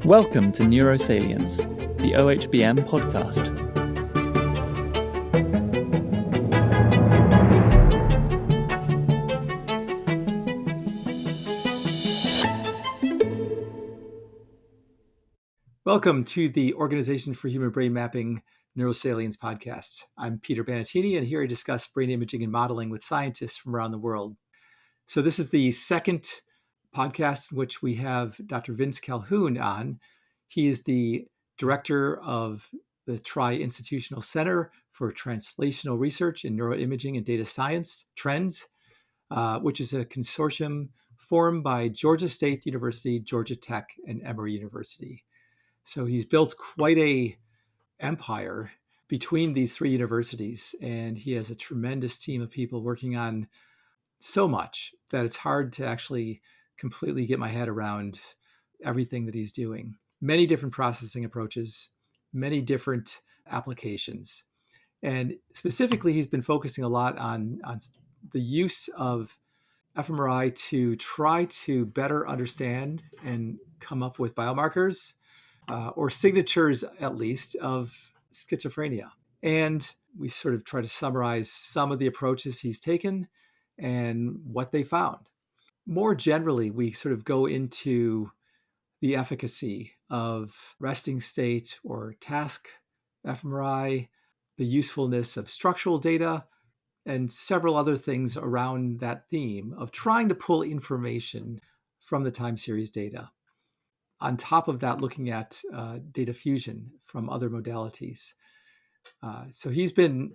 Welcome to Neurosalience, the OHBM podcast. Welcome to the Organization for Human Brain Mapping Neurosalience podcast. I'm Peter Bannattini, and here I discuss brain imaging and modeling with scientists from around the world. So this is the second podcast in which we have Dr. Vince Calhoun on. He is the director of the Tri-Institutional Center for Translational Research in Neuroimaging and Data Science, TRENDS, which is a consortium formed by Georgia State University, Georgia Tech, and Emory University. So he's built quite a empire between these three universities, and he has a tremendous team of people working on so much that it's hard to actually completely get my head around everything that he's doing. Many different processing approaches, many different applications. And specifically, he's been focusing a lot on the use of fMRI to try to better understand and come up with biomarkers or signatures, at least, of schizophrenia. And we sort of try to summarize some of the approaches he's taken and what they found. More generally, we sort of go into the efficacy of resting state or task fMRI, the usefulness of structural data, and several other things around that theme of trying to pull information from the time series data. On top of that, looking at data fusion from other modalities. So he's been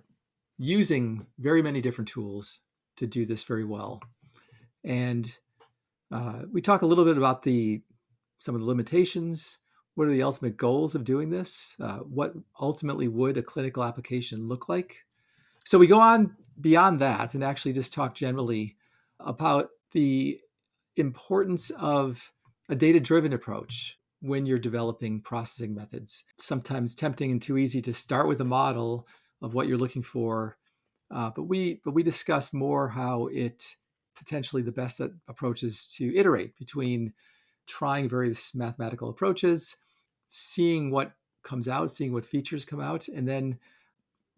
using very many different tools to do this very well. And we talk a little bit about some of the limitations. What are the ultimate goals of doing this? What ultimately would a clinical application look like? So we go on beyond that and actually just talk generally about the importance of a data-driven approach when you're developing processing methods. Sometimes tempting and too easy to start with a model of what you're looking for, but we discuss more how it potentially the best approach is to iterate between trying various mathematical approaches, seeing what comes out, seeing what features come out, and then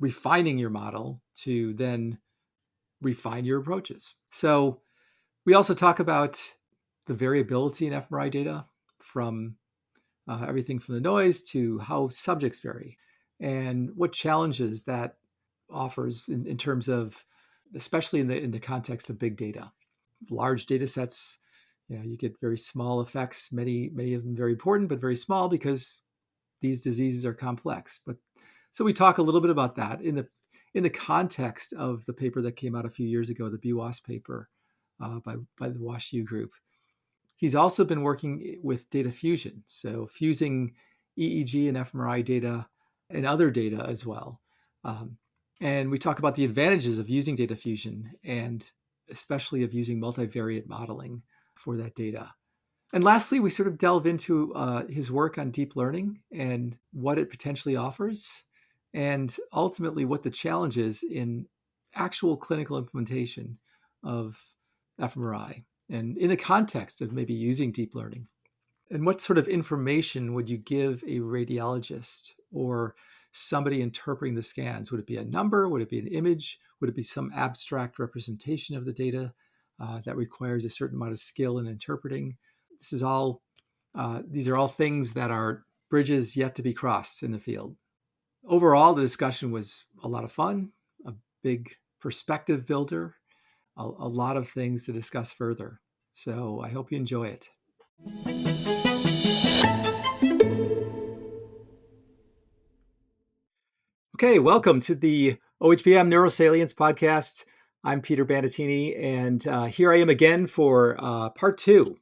refining your model to then refine your approaches. So we also talk about the variability in fMRI data from everything from the noise to how subjects vary and what challenges that offers in terms of, especially in the context of big data. Large data sets, you get very small effects, many of them very important, but very small because these diseases are complex. But so we talk a little bit about that in the context of the paper that came out a few years ago, the BWAS paper by the WashU group. He's also been working with data fusion, so fusing EEG and fMRI data and other data as well. And we talk about the advantages of using data fusion and especially of using multivariate modeling for that data. And lastly, we sort of delve into his work on deep learning and what it potentially offers, and ultimately what the challenge is in actual clinical implementation of fMRI, and in the context of maybe using deep learning. And what sort of information would you give a radiologist or somebody interpreting the scans? Would it be a number? Would it be an image? Would it be some abstract representation of the data that requires a certain amount of skill in interpreting? These are all things that are bridges yet to be crossed in the field. Overall, the discussion was a lot of fun, a big perspective builder, a lot of things to discuss further. So I hope you enjoy it. Okay, welcome to the OHBM Neurosalience podcast. I'm Peter Bannattini, and here I am again for part two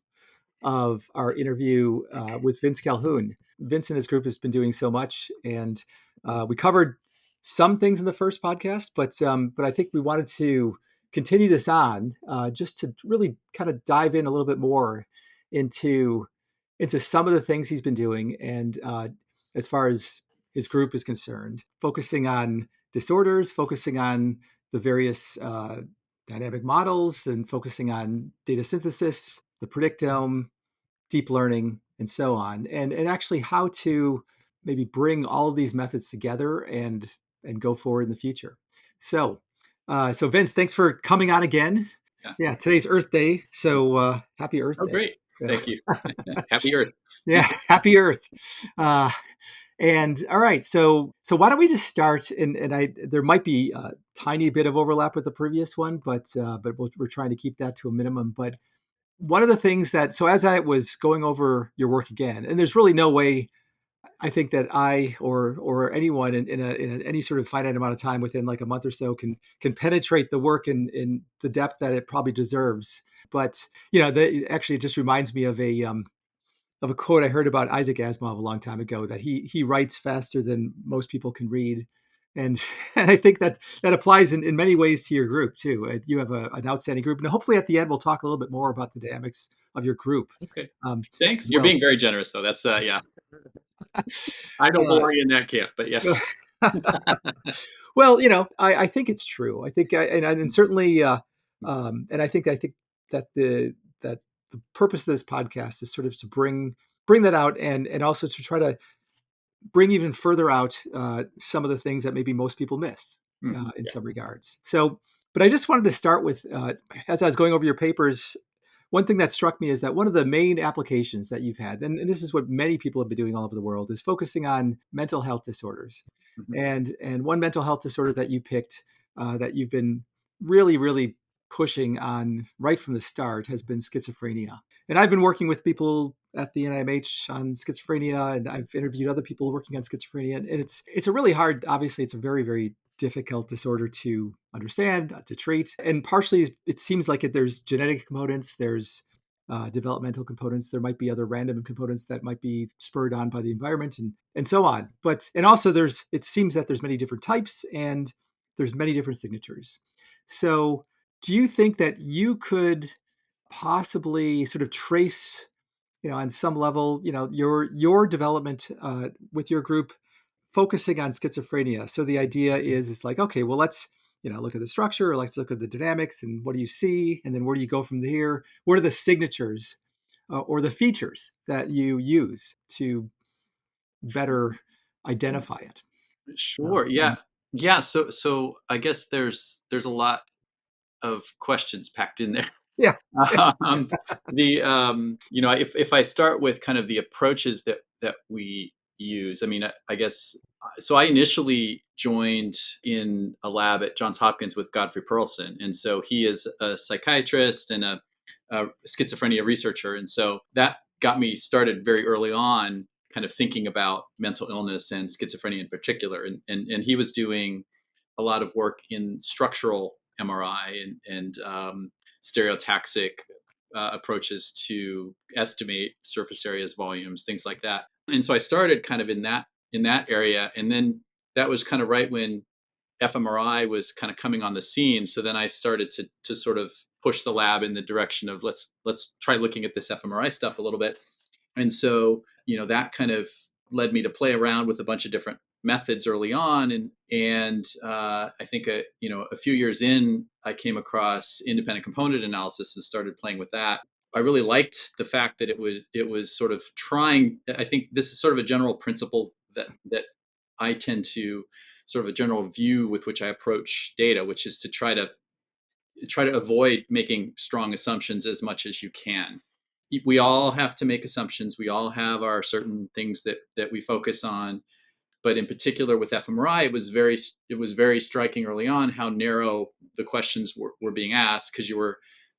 of our interview with Vince Calhoun. Vince and his group has been doing so much, and we covered some things in the first podcast, but I think we wanted to continue this on just to really kind of dive in a little bit more into some of the things he's been doing, and as far as his group is concerned, focusing on disorders, focusing on the various dynamic models, and focusing on data synthesis, the predictome, deep learning, and so on, and actually how to maybe bring all of these methods together and go forward in the future. So, so Vince, thanks for coming on again. Yeah. Yeah, today's Earth Day, so happy Earth Oh, Day. great. Yeah, Thank you. Happy Earth. yeah, happy Earth. Uh, and all right, so why don't we just start? And I there might be a tiny bit of overlap with the previous one, but we're trying to keep that to a minimum. But one of the things that so as I was going over your work again, and there's really no way I think that I or anyone in any sort of finite amount of time within like a month or so can penetrate the work in the depth that it probably deserves. But actually, it just reminds me of a quote I heard about Isaac Asimov a long time ago that he writes faster than most people can read. And and I think that applies in many ways to your group too. You have an outstanding group, and hopefully at the end we'll talk a little bit more about the dynamics of your group. Okay. Um, Thanks. You're so being very generous, though. That's, yeah. I don't uh, belong in that camp, but yes. well, I think it's true. I think, and certainly, and I think that that the purpose of this podcast is sort of to bring that out and also to try to bring even further out some of the things that maybe most people miss in Yeah. some regards. So, but I just wanted to start with, as I was going over your papers, one thing that struck me is that one of the main applications that you've had, and this is what many people have been doing all over the world, is focusing on mental health disorders. Mhm. And one mental health disorder that you picked that you've been really pushing on right from the start has been schizophrenia. And I've been working with people at the NIMH on schizophrenia, and I've interviewed other people working on schizophrenia. And it's a really hard, obviously, it's a very difficult disorder to understand, to treat. And partially, it seems like there's genetic components, there's developmental components. There might be other random components that might be spurred on by the environment and so on. And also it seems that there's many different types and there's many different signatures. So do you think that you could possibly sort of trace, on some level, your development with your group focusing on schizophrenia? So the idea is, it's like, okay, well, let's look at the structure, or let's look at the dynamics, and what do you see, and then where do you go from here? What are the signatures or the features that you use to better identify it? Sure. Yeah. Yeah. So I guess there's a lot of questions packed in there. Yeah. Yes. Um, if I start with kind of the approaches that we use, I mean, I guess, so I initially joined in a lab at Johns Hopkins with Godfrey Perlson. And so he is a psychiatrist and a schizophrenia researcher. And so that got me started very early on, kind of thinking about mental illness and schizophrenia in particular. And he was doing a lot of work in structural MRI and stereotaxic approaches to estimate surface areas, volumes, things like that. And so I started kind of in that area, and then that was kind of right when fMRI was kind of coming on the scene. So then I started to sort of push the lab in the direction of let's try looking at this fMRI stuff a little bit. And so that kind of led me to play around with a bunch of different methods early on, and I think a few years in, I came across independent component analysis and started playing with that. I really liked the fact that it was sort of trying. I think this is sort of a general principle that I tend to sort of a general view with which I approach data, which is to try to avoid making strong assumptions as much as you can. We all have to make assumptions. We all have our certain things that we focus on, but in particular with fMRI, it was very striking early on how narrow the questions were being asked, because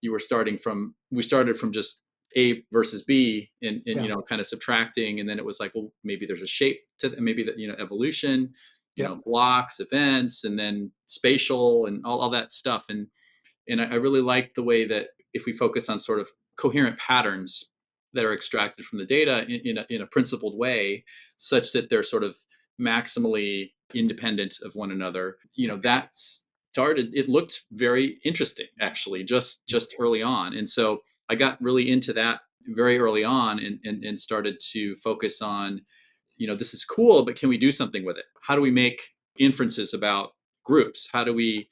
we started from just A versus B, and Yeah. kind of subtracting, and then it was like, well, maybe there's a shape to maybe that, evolution, Yep. blocks, events, and then spatial and all that stuff. And I really like the way that if we focus on sort of coherent patterns that are extracted from the data in a principled way, such that they're sort of maximally independent of one another, that started, it looked very interesting, actually, just early on. And so I got really into that very early on, and started to focus on, this is cool, but can we do something with it? How do we make inferences about groups? How do we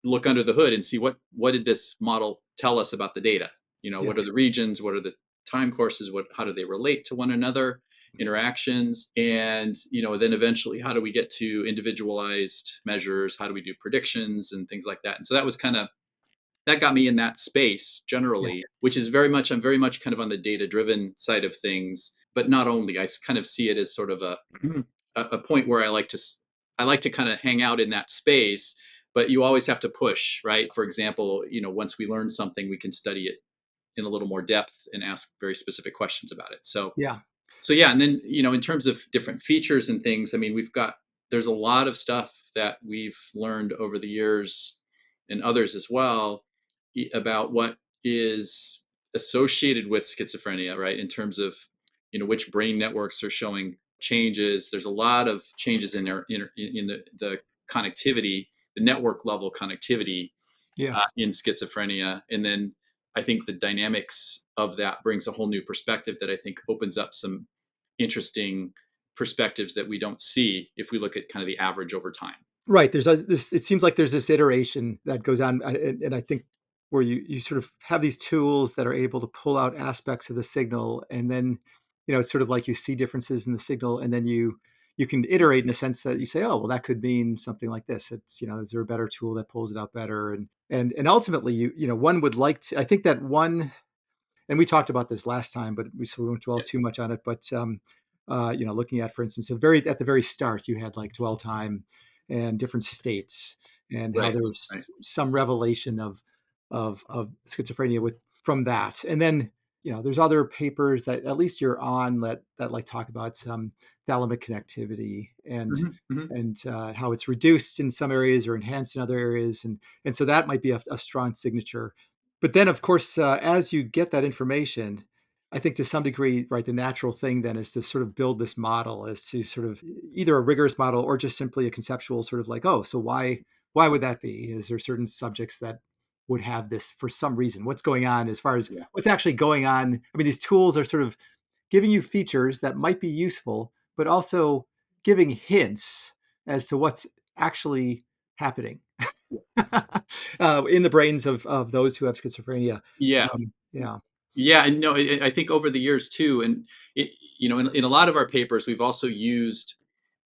look under the hood and see what did this model tell us about the data? What are Yes. the regions? What are the time courses, how do they relate to one another, interactions, and then eventually how do we get to individualized measures, how do we do predictions and things like that. And so that got me in that space Yeah. generally, which is I'm very much kind of on the data driven side of things, but not only. I kind of see it as sort of a point where I like to kind of hang out in that space, but you always have to push, right? For example, once we learn something, we can study it in a little more depth and ask very specific questions about it. Yeah. So yeah, and then in terms of different features and things, I mean, there's a lot of stuff that we've learned over the years, and others as well, about what is associated with schizophrenia, right? In terms of which brain networks are showing changes. There's a lot of changes in the connectivity, the network level connectivity Yes. in schizophrenia, and then I think the dynamics of that brings a whole new perspective that I think opens up some interesting perspectives that we don't see if we look at kind of the average over time. Right. This. It seems like there's this iteration that goes on, and I think where you sort of have these tools that are able to pull out aspects of the signal, and then it's sort of like you see differences in the signal, and then you can iterate in a sense that you say, oh, well, that could mean something like this. It's is there a better tool that pulls it out better, and ultimately one would like to. I think that one, and we talked about this last time, but so we won't dwell too much on it. But looking at, for instance, at the very start, you had like dwell time and different states, and how Right, there right. was some revelation of schizophrenia from that. And then there's other papers that at least you're on that like talk about some thalamic connectivity Mm-hmm. and how it's reduced in some areas or enhanced in other areas, and so that might be a strong signature. But then, of course, as you get that information, I think to some degree, right, the natural thing then is to sort of build this model, is to sort of either a rigorous model or just simply a conceptual sort of like, oh, so why would that be? Is there certain subjects that would have this for some reason? What's going on as far as Yeah. what's actually going on? I mean, these tools are sort of giving you features that might be useful, but also giving hints as to what's actually happening in the brains of those who have schizophrenia. Yeah. Yeah. Yeah, and no, I think over the years too, and in a lot of our papers, we've also used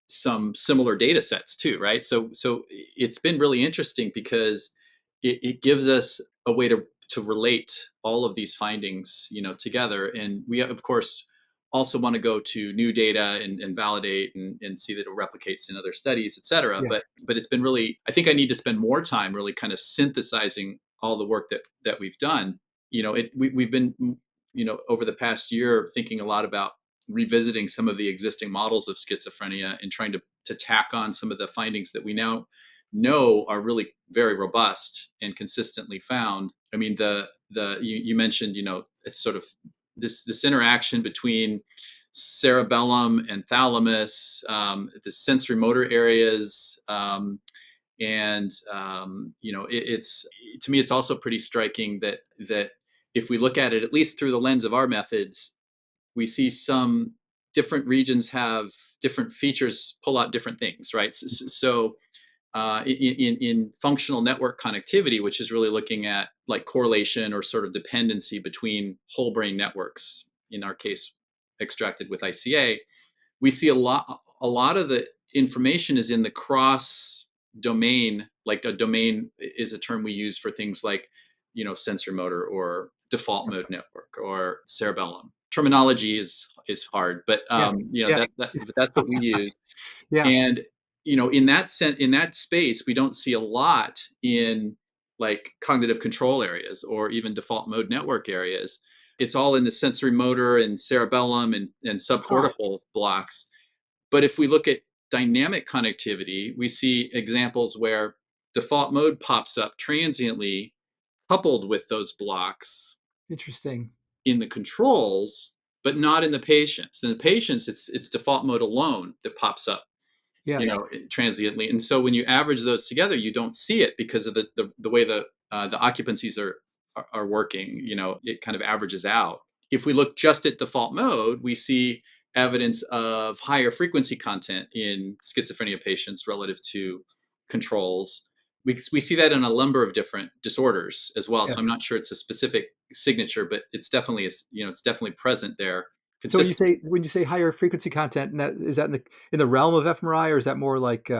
some similar data sets too, right? So it's been really interesting because it gives us a way to relate all of these findings, together. And we of course also want to go to new data and validate and see that it replicates in other studies, et cetera. Yeah. But it's been really, I think I need to spend more time really kind of synthesizing all the work that we've done. We've been, over the past year thinking a lot about revisiting some of the existing models of schizophrenia and trying to tack on some of the findings that we now know are really very robust and consistently found. I mean, you mentioned, it's sort of this interaction between cerebellum and thalamus, the sensory motor areas, and it's, to me, it's also pretty striking that if we look at it at least through the lens of our methods, we see some different regions have different features, pull out different things, right? So in functional network connectivity, which is really looking at like correlation or sort of dependency between whole brain networks, in our case, extracted with ICA, we see a lot of the information is in the cross domain. Like a domain is a term we use for things like sensor motor or default mode network or cerebellum. Terminology is hard, but Yes. Yes. but that's what we use. Yeah. And in that space, we don't see a lot in like cognitive control areas or even default mode network areas. It's all in the sensory motor and cerebellum and Huh. subcortical blocks. But if we look at dynamic connectivity, we see examples where default mode pops up transiently coupled with those blocks Interesting. in the controls, but not in the patients. In the patients, it's default mode alone that pops up, Yes. transiently. And so when you average those together, you don't see it because of the way the occupancies are working. It kind of averages out. If we look just at default mode, we see evidence of higher frequency content in schizophrenia patients relative to controls. we see that in a number of different disorders as well. Yeah. So I'm not sure it's a specific signature, but it's definitely it's definitely present there. So when you say higher frequency content, is that in the realm of fMRI, or is that more like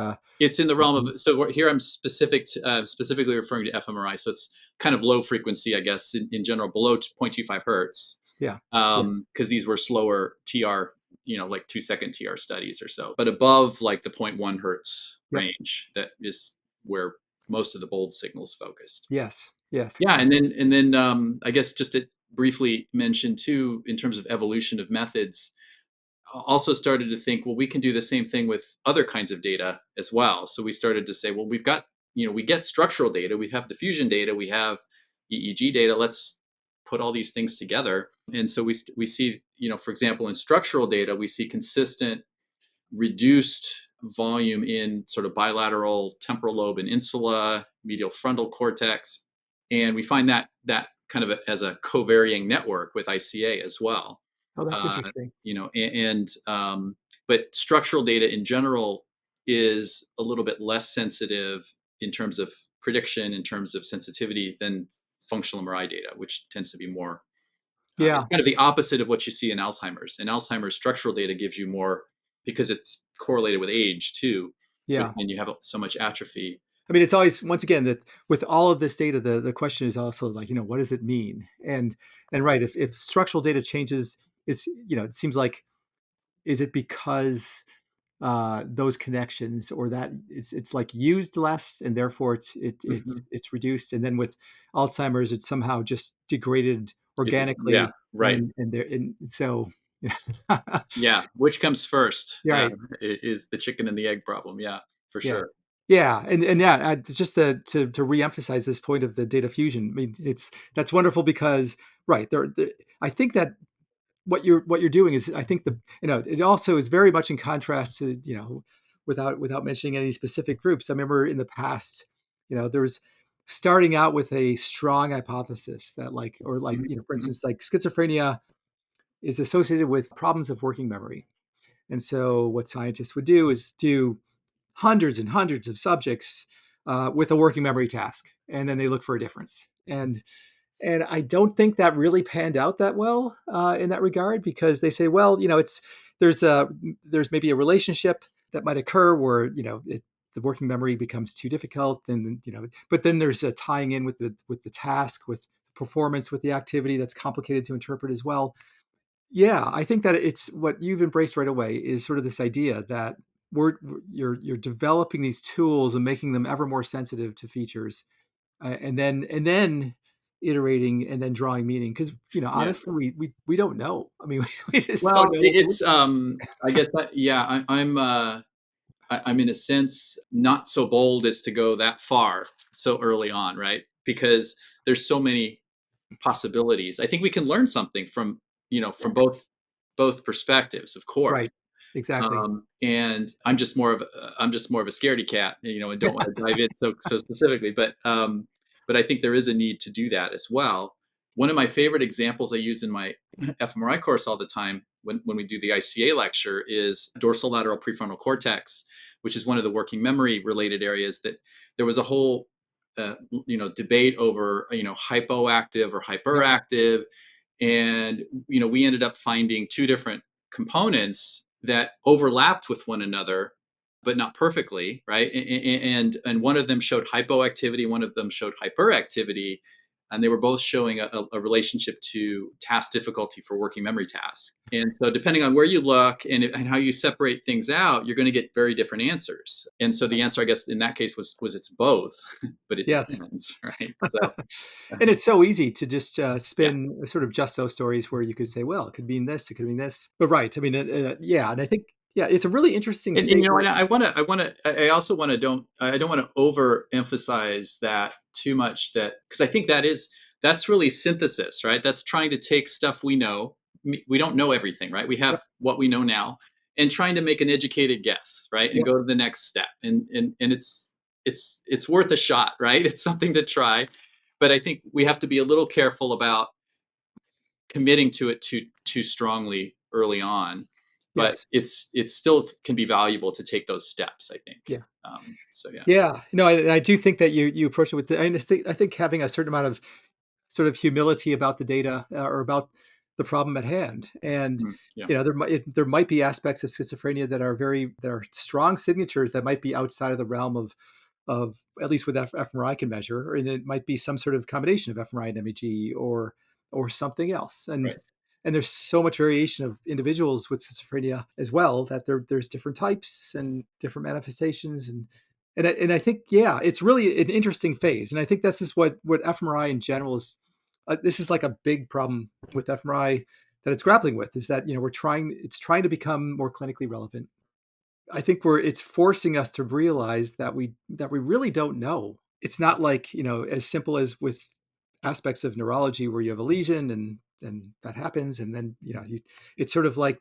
It's in the realm of, so here I'm specifically referring to fMRI. So it's kind of low frequency, I guess, in general, below 0.25 hertz. Yeah. Because these were slower TR, like 2-second TR studies or so, but above like the 0.1 hertz range, that is where most of the bold signals focused. Yes. Yes. Yeah. And then I guess just to briefly mention too, in terms of evolution of methods, also started to think, well, we can do the same thing with other kinds of data as well. So we started to say, well, we've got, we get structural data, we have diffusion data, we have EEG data. Let's put all these things together. And so we see, for example, in structural data, we see consistent reduced volume in sort of bilateral temporal lobe and insula, medial frontal cortex. And we find that kind of as a covariating network with ICA as well. Oh, that's interesting. But structural data in general is a little bit less sensitive in terms of prediction, in terms of sensitivity, than functional MRI data, which tends to be more it's kind of the opposite of what you see in Alzheimer's. In Alzheimer's, structural data gives you more because it's correlated with age too. Yeah. And you have so much atrophy. I mean, it's always, once again, that with all of this data, the question is also like, what does it mean? And right, if structural data changes, it seems like, is it because those connections, or that it's like used less, and therefore it's reduced? And then with Alzheimer's, it's somehow just degraded organically. Yeah, right. And so yeah, which comes first? Right. Is the chicken and the egg problem? Yeah, for sure. Yeah, and just to reemphasize this point of the data fusion. I mean, that's wonderful because right there, I think that what you're doing is, I think it also is very much in contrast to, without mentioning any specific groups. I remember in the past, there was starting out with a strong hypothesis that for instance, like schizophrenia is associated with problems of working memory. And so what scientists would do is do hundreds and hundreds of subjects with a working memory task, and then they look for a difference. And I don't think that really panned out that well in that regard, because they say, well, there's maybe a relationship that might occur where the working memory becomes too difficult, and but then there's a tying in with the task, with performance, with the activity that's complicated to interpret as well. Yeah, I think that it's what you've embraced right away is sort of this idea that you're developing these tools and making them ever more sensitive to features, and then iterating and then drawing meaning. Because honestly, we don't know. I mean, we just don't know. It's I guess I'm in a sense not so bold as to go that far so early on, right? Because there's so many possibilities. I think we can learn something from both perspectives, of course. Right. Exactly. And I'm just more of a scaredy cat, and don't want to dive in so specifically. But I think there is a need to do that as well. One of my favorite examples I use in my fMRI course all the time when we do the ICA lecture is dorsolateral prefrontal cortex, which is one of the working memory related areas that there was a whole debate over hypoactive or hyperactive. And we ended up finding two different components that overlapped with one another, but not perfectly, right? And one of them showed hypoactivity, one of them showed hyperactivity, and they were both showing a relationship to task difficulty for working memory tasks. And so depending on where you look and how you separate things out, you're going to get very different answers. And so the answer, I guess, in that case was it's both, but it depends, right? So. And it's so easy to just spin sort of just those stories where you could say, well, it could mean this, it could mean this. But right, I mean, and I think it's a really interesting. And I also want to I don't want to overemphasize that too much, because I think that's really synthesis, right? That's trying to take stuff we know. We don't know everything, right? We have what we know now, and trying to make an educated guess, right? And go to the next step. And it's worth a shot, right? It's something to try. But I think we have to be a little careful about committing to it too strongly early on. but Yes. it's still can be valuable to take those steps, I think. Yeah. So yeah. Yeah. No, I do think that you approach it with I think having a certain amount of sort of humility about the data or about the problem at hand. And Yeah. there might be aspects of schizophrenia that are strong signatures that might be outside of the realm of at least with fMRI can measure, and it might be some sort of combination of fMRI and MEG or something else. Right. And there's so much variation of individuals with schizophrenia as well that there's different types and different manifestations and I think it's really an interesting phase, and I think this is what fMRI in general is. This is like a big problem with fMRI that it's grappling with is that it's trying to become more clinically relevant. I think it's forcing us to realize that we really don't know. It's not like as simple as with aspects of neurology where you have a lesion and that happens, and then it's sort of like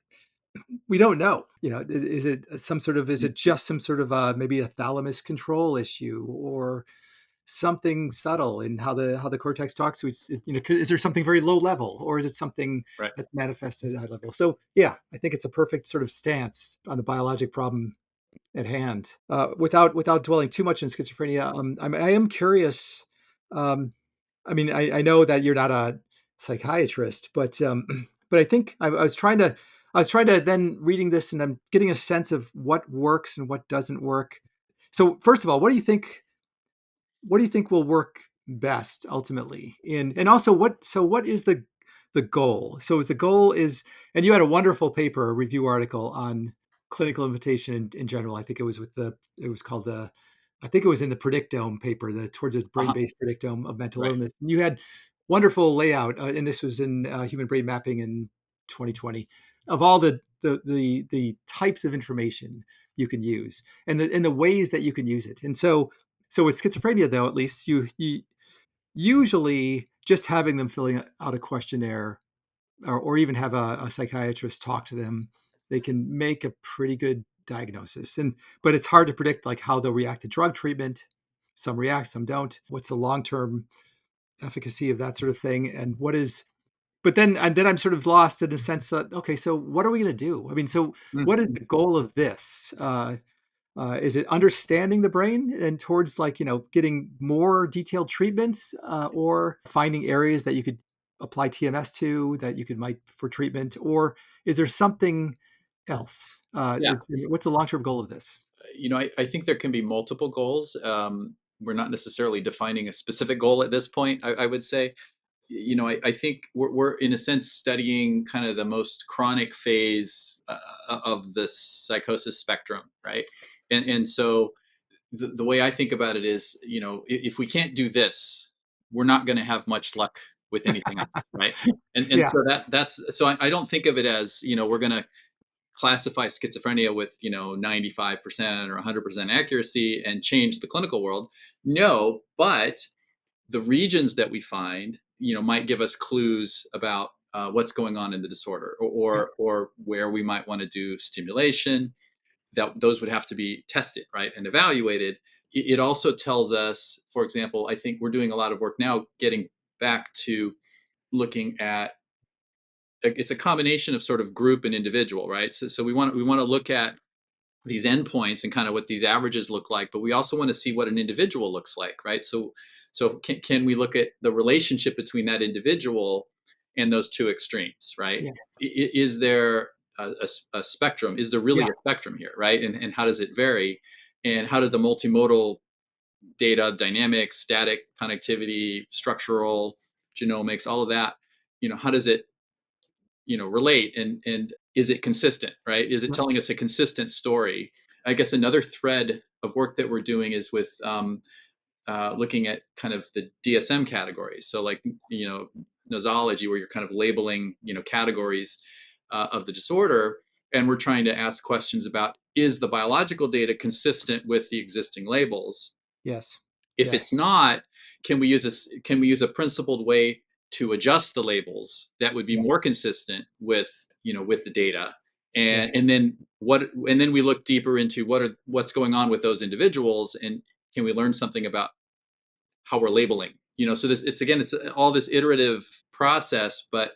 we don't know. Is Mm. it just some sort of maybe a thalamus control issue or something subtle in how the cortex talks to is there something very low level, or is it something Right. that's manifested at high level? So yeah, I think it's a perfect sort of stance on the biologic problem at hand. Without dwelling too much in schizophrenia, I am curious. um, I mean, I know that you're not a psychiatrist, but but I think I was trying to then reading this, and I'm getting a sense of what works and what doesn't work. So first of all, what do you think will work best ultimately? And also, what is the goal? So is the goal is, and you had a wonderful paper, a review article on clinical invitation in general. I think it was called the, I think it was in the Predictome paper, the towards a Uh-huh. brain-based predictome of mental Right. illness. And you had wonderful layout, and this was in human brain mapping in 2020 of all the types of information you can use and the ways that you can use it. And so with schizophrenia, though, at least you usually just having them filling out a questionnaire or even have a psychiatrist talk to them, they can make a pretty good diagnosis. But it's hard to predict like how they'll react to drug treatment. Some react, some don't. What's the long term efficacy of that sort of thing? And what is but then I'm sort of lost in the sense that okay, so what are we going to do? I mean, so Mm. what is the goal of this? Is it understanding the brain and towards like getting more detailed treatments, or finding areas that you could apply TMS to that you could might for treatment, or is there something else? Yeah. What's the long term goal of this? I think there can be multiple goals. We're not necessarily defining a specific goal at this point, I would say. I think we're in a sense studying kind of the most chronic phase of the psychosis spectrum, right? And so the way I think about it is, if we can't do this, we're not going to have much luck with anything else, right? And Yeah, so that's so I don't think of it as, we're going to classify schizophrenia with 95% or 100% accuracy and change the clinical world. No, but the regions that we find might give us clues about what's going on in the disorder, yeah, or where we might want to do stimulation. That those would have to be tested, right, and evaluated. It also tells us, for example, I think we're doing a lot of work now getting back to looking at, it's a combination of sort of group and individual, right? So we want to look at these endpoints and kind of what these averages look like, but we also want to see what an individual looks like, right? So can we look at the relationship between that individual and those two extremes, right? yeah, Is there a spectrum? Is there really yeah, a spectrum here, right? And how does it vary? And how did the multimodal data, dynamics, static connectivity, structural, genomics, all of that, how does it relate, and is it consistent, right? Is it right, telling us a consistent story? I guess another thread of work that we're doing is with looking at kind of the DSM categories. So like nosology, where you're kind of labeling categories of the disorder, and we're trying to ask questions about, is the biological data consistent with the existing labels? yes, If it's yes, not, can we use a principled way to adjust the labels that would be yeah, more consistent with the data? yeah, And then we look deeper into what's going on with those individuals, and can we learn something about how we're labeling? So it's all this iterative process, but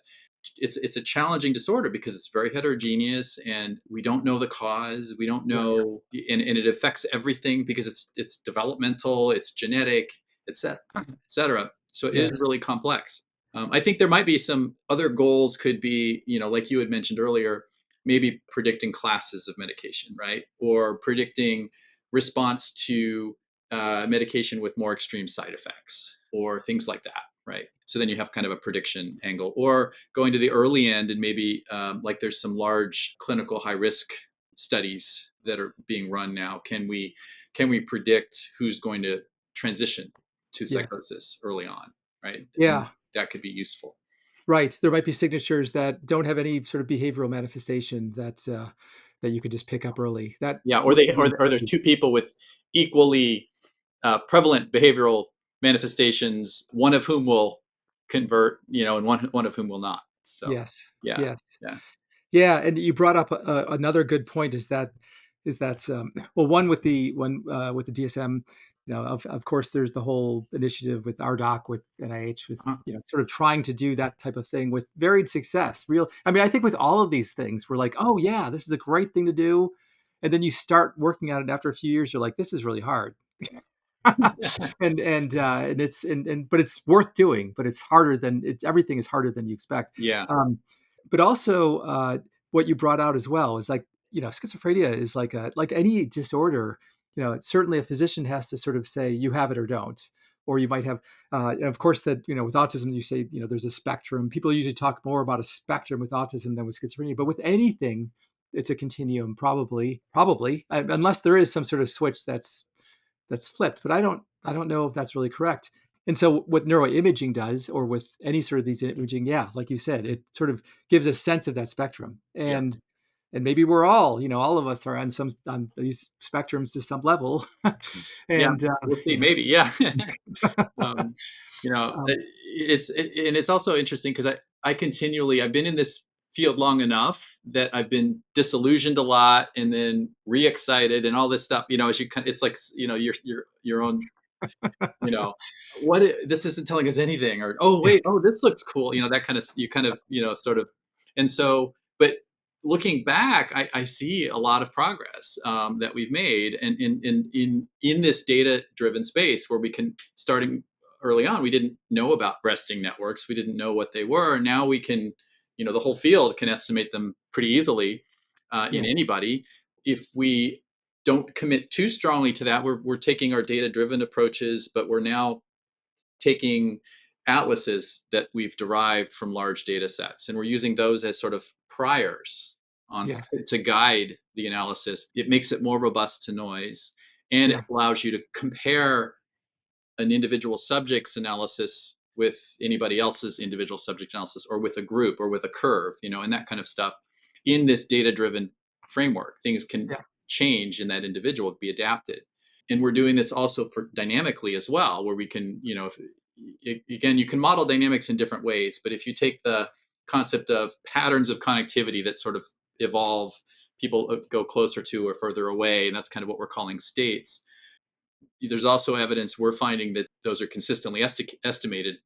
it's a challenging disorder because it's very heterogeneous and we don't know the cause. We don't know, and it affects everything because it's developmental, it's genetic, et cetera, et cetera. So it is really complex. I think there might be some other goals could be, like you had mentioned earlier, maybe predicting classes of medication, right? Or predicting response to medication with more extreme side effects or things like that, right? So then you have kind of a prediction angle, or going to the early end and maybe like there's some large clinical high risk studies that are being run now. Can we predict who's going to transition to psychosis early on, right? Yeah. That could be useful. Right. There might be signatures that don't have any sort of behavioral manifestation that you could just pick up early. Or there's two people with equally prevalent behavioral manifestations, one of whom will convert, and one of whom will not. So yes. yeah. Yes. Yeah, and you brought up another good point is that well, one with the DSM, of course there's the whole initiative with RDoc with NIH with sort of trying to do that type of thing with varied success. I mean, I think with all of these things, we're like, oh yeah, this is a great thing to do, and then you start working on it, and after a few years, you're like, this is really hard. But it's worth doing, but it's harder than everything is harder than you expect. Yeah. But also what you brought out as well is like, schizophrenia is like any disorder, certainly a physician has to sort of say you have it or don't, or you might have, and of course that, with autism, you say, there's a spectrum. People usually talk more about a spectrum with autism than with schizophrenia, but with anything, it's a continuum, probably, unless there is some sort of switch that's flipped, but I don't know if that's really correct. And so what neuroimaging does, or with any sort of these imaging, like you said, it sort of gives a sense of that spectrum. And maybe we're all, all of us are on these spectrums to some level. And we'll see. Maybe, yeah. It's also interesting because I've been in this field long enough that I've been disillusioned a lot and then re-excited and all this stuff. It's like your own. This isn't telling us anything, or this looks cool. That kind of sort of, and so, but looking back, I see a lot of progress that we've made, and in this data-driven space where we can, starting early on, we didn't know about resting networks, we didn't know what they were. Now we can, the whole field can estimate them pretty easily in anybody. If we don't commit too strongly to that, we're taking our data-driven approaches, but we're now taking atlases that we've derived from large data sets, and we're using those as sort of priors to guide the analysis. It makes it more robust to noise, and it allows you to compare an individual subject's analysis with anybody else's individual subject analysis, or with a group, or with a curve, and that kind of stuff. In this data-driven framework, things can change in that individual, be adapted. And we're doing this also for dynamically as well, where we can, again, you can model dynamics in different ways, but if you take the concept of patterns of connectivity that sort of evolve, people go closer to or further away, and that's kind of what we're calling states. There's also evidence we're finding that those are consistently estimated,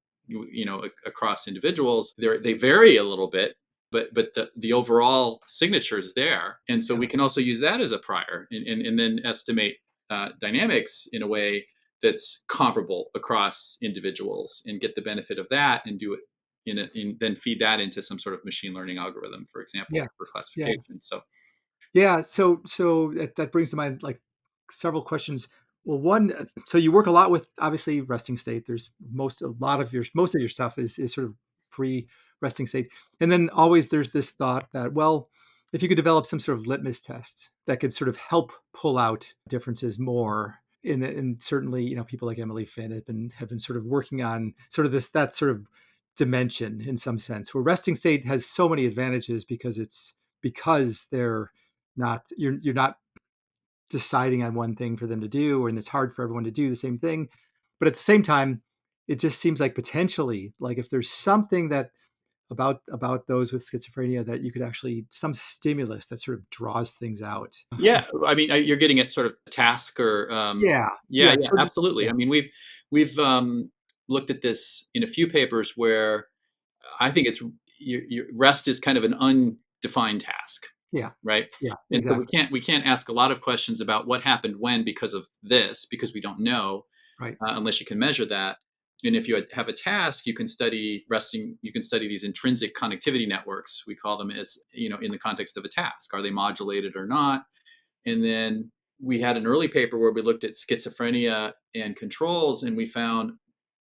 across individuals. They vary a little bit, but the overall signature is there. And so we can also use that as a prior, and then estimate dynamics in a way that's comparable across individuals, and get the benefit of that, and do it then feed that into some sort of machine learning algorithm, for example, for classification. So that brings to mind like several questions. Well, one, so you work a lot with obviously resting state. There's most of your stuff is sort of pre-resting state, and then always there's this thought that, well, if you could develop some sort of litmus test that could sort of help pull out differences more. And certainly, people like Emily Finn have been sort of working on sort of that sort of dimension in some sense, where resting state has so many advantages because they're not, you're not deciding on one thing for them to do, and it's hard for everyone to do the same thing. But at the same time, it just seems like potentially, like if there's something that about those with schizophrenia that you could actually, some stimulus that sort of draws things out. I mean, you're getting at sort of task, or absolutely. I mean, we've looked at this in a few papers where I think it's rest is kind of an undefined task, Yeah. right? Yeah. And so Exactly. we can't ask a lot of questions about what happened when because of this, because we don't know, Right. unless you can measure that. And if you have a task, you can study resting. You can study these intrinsic connectivity networks. We call them, as in the context of a task. Are they modulated or not? And then we had an early paper where we looked at schizophrenia and controls, and we found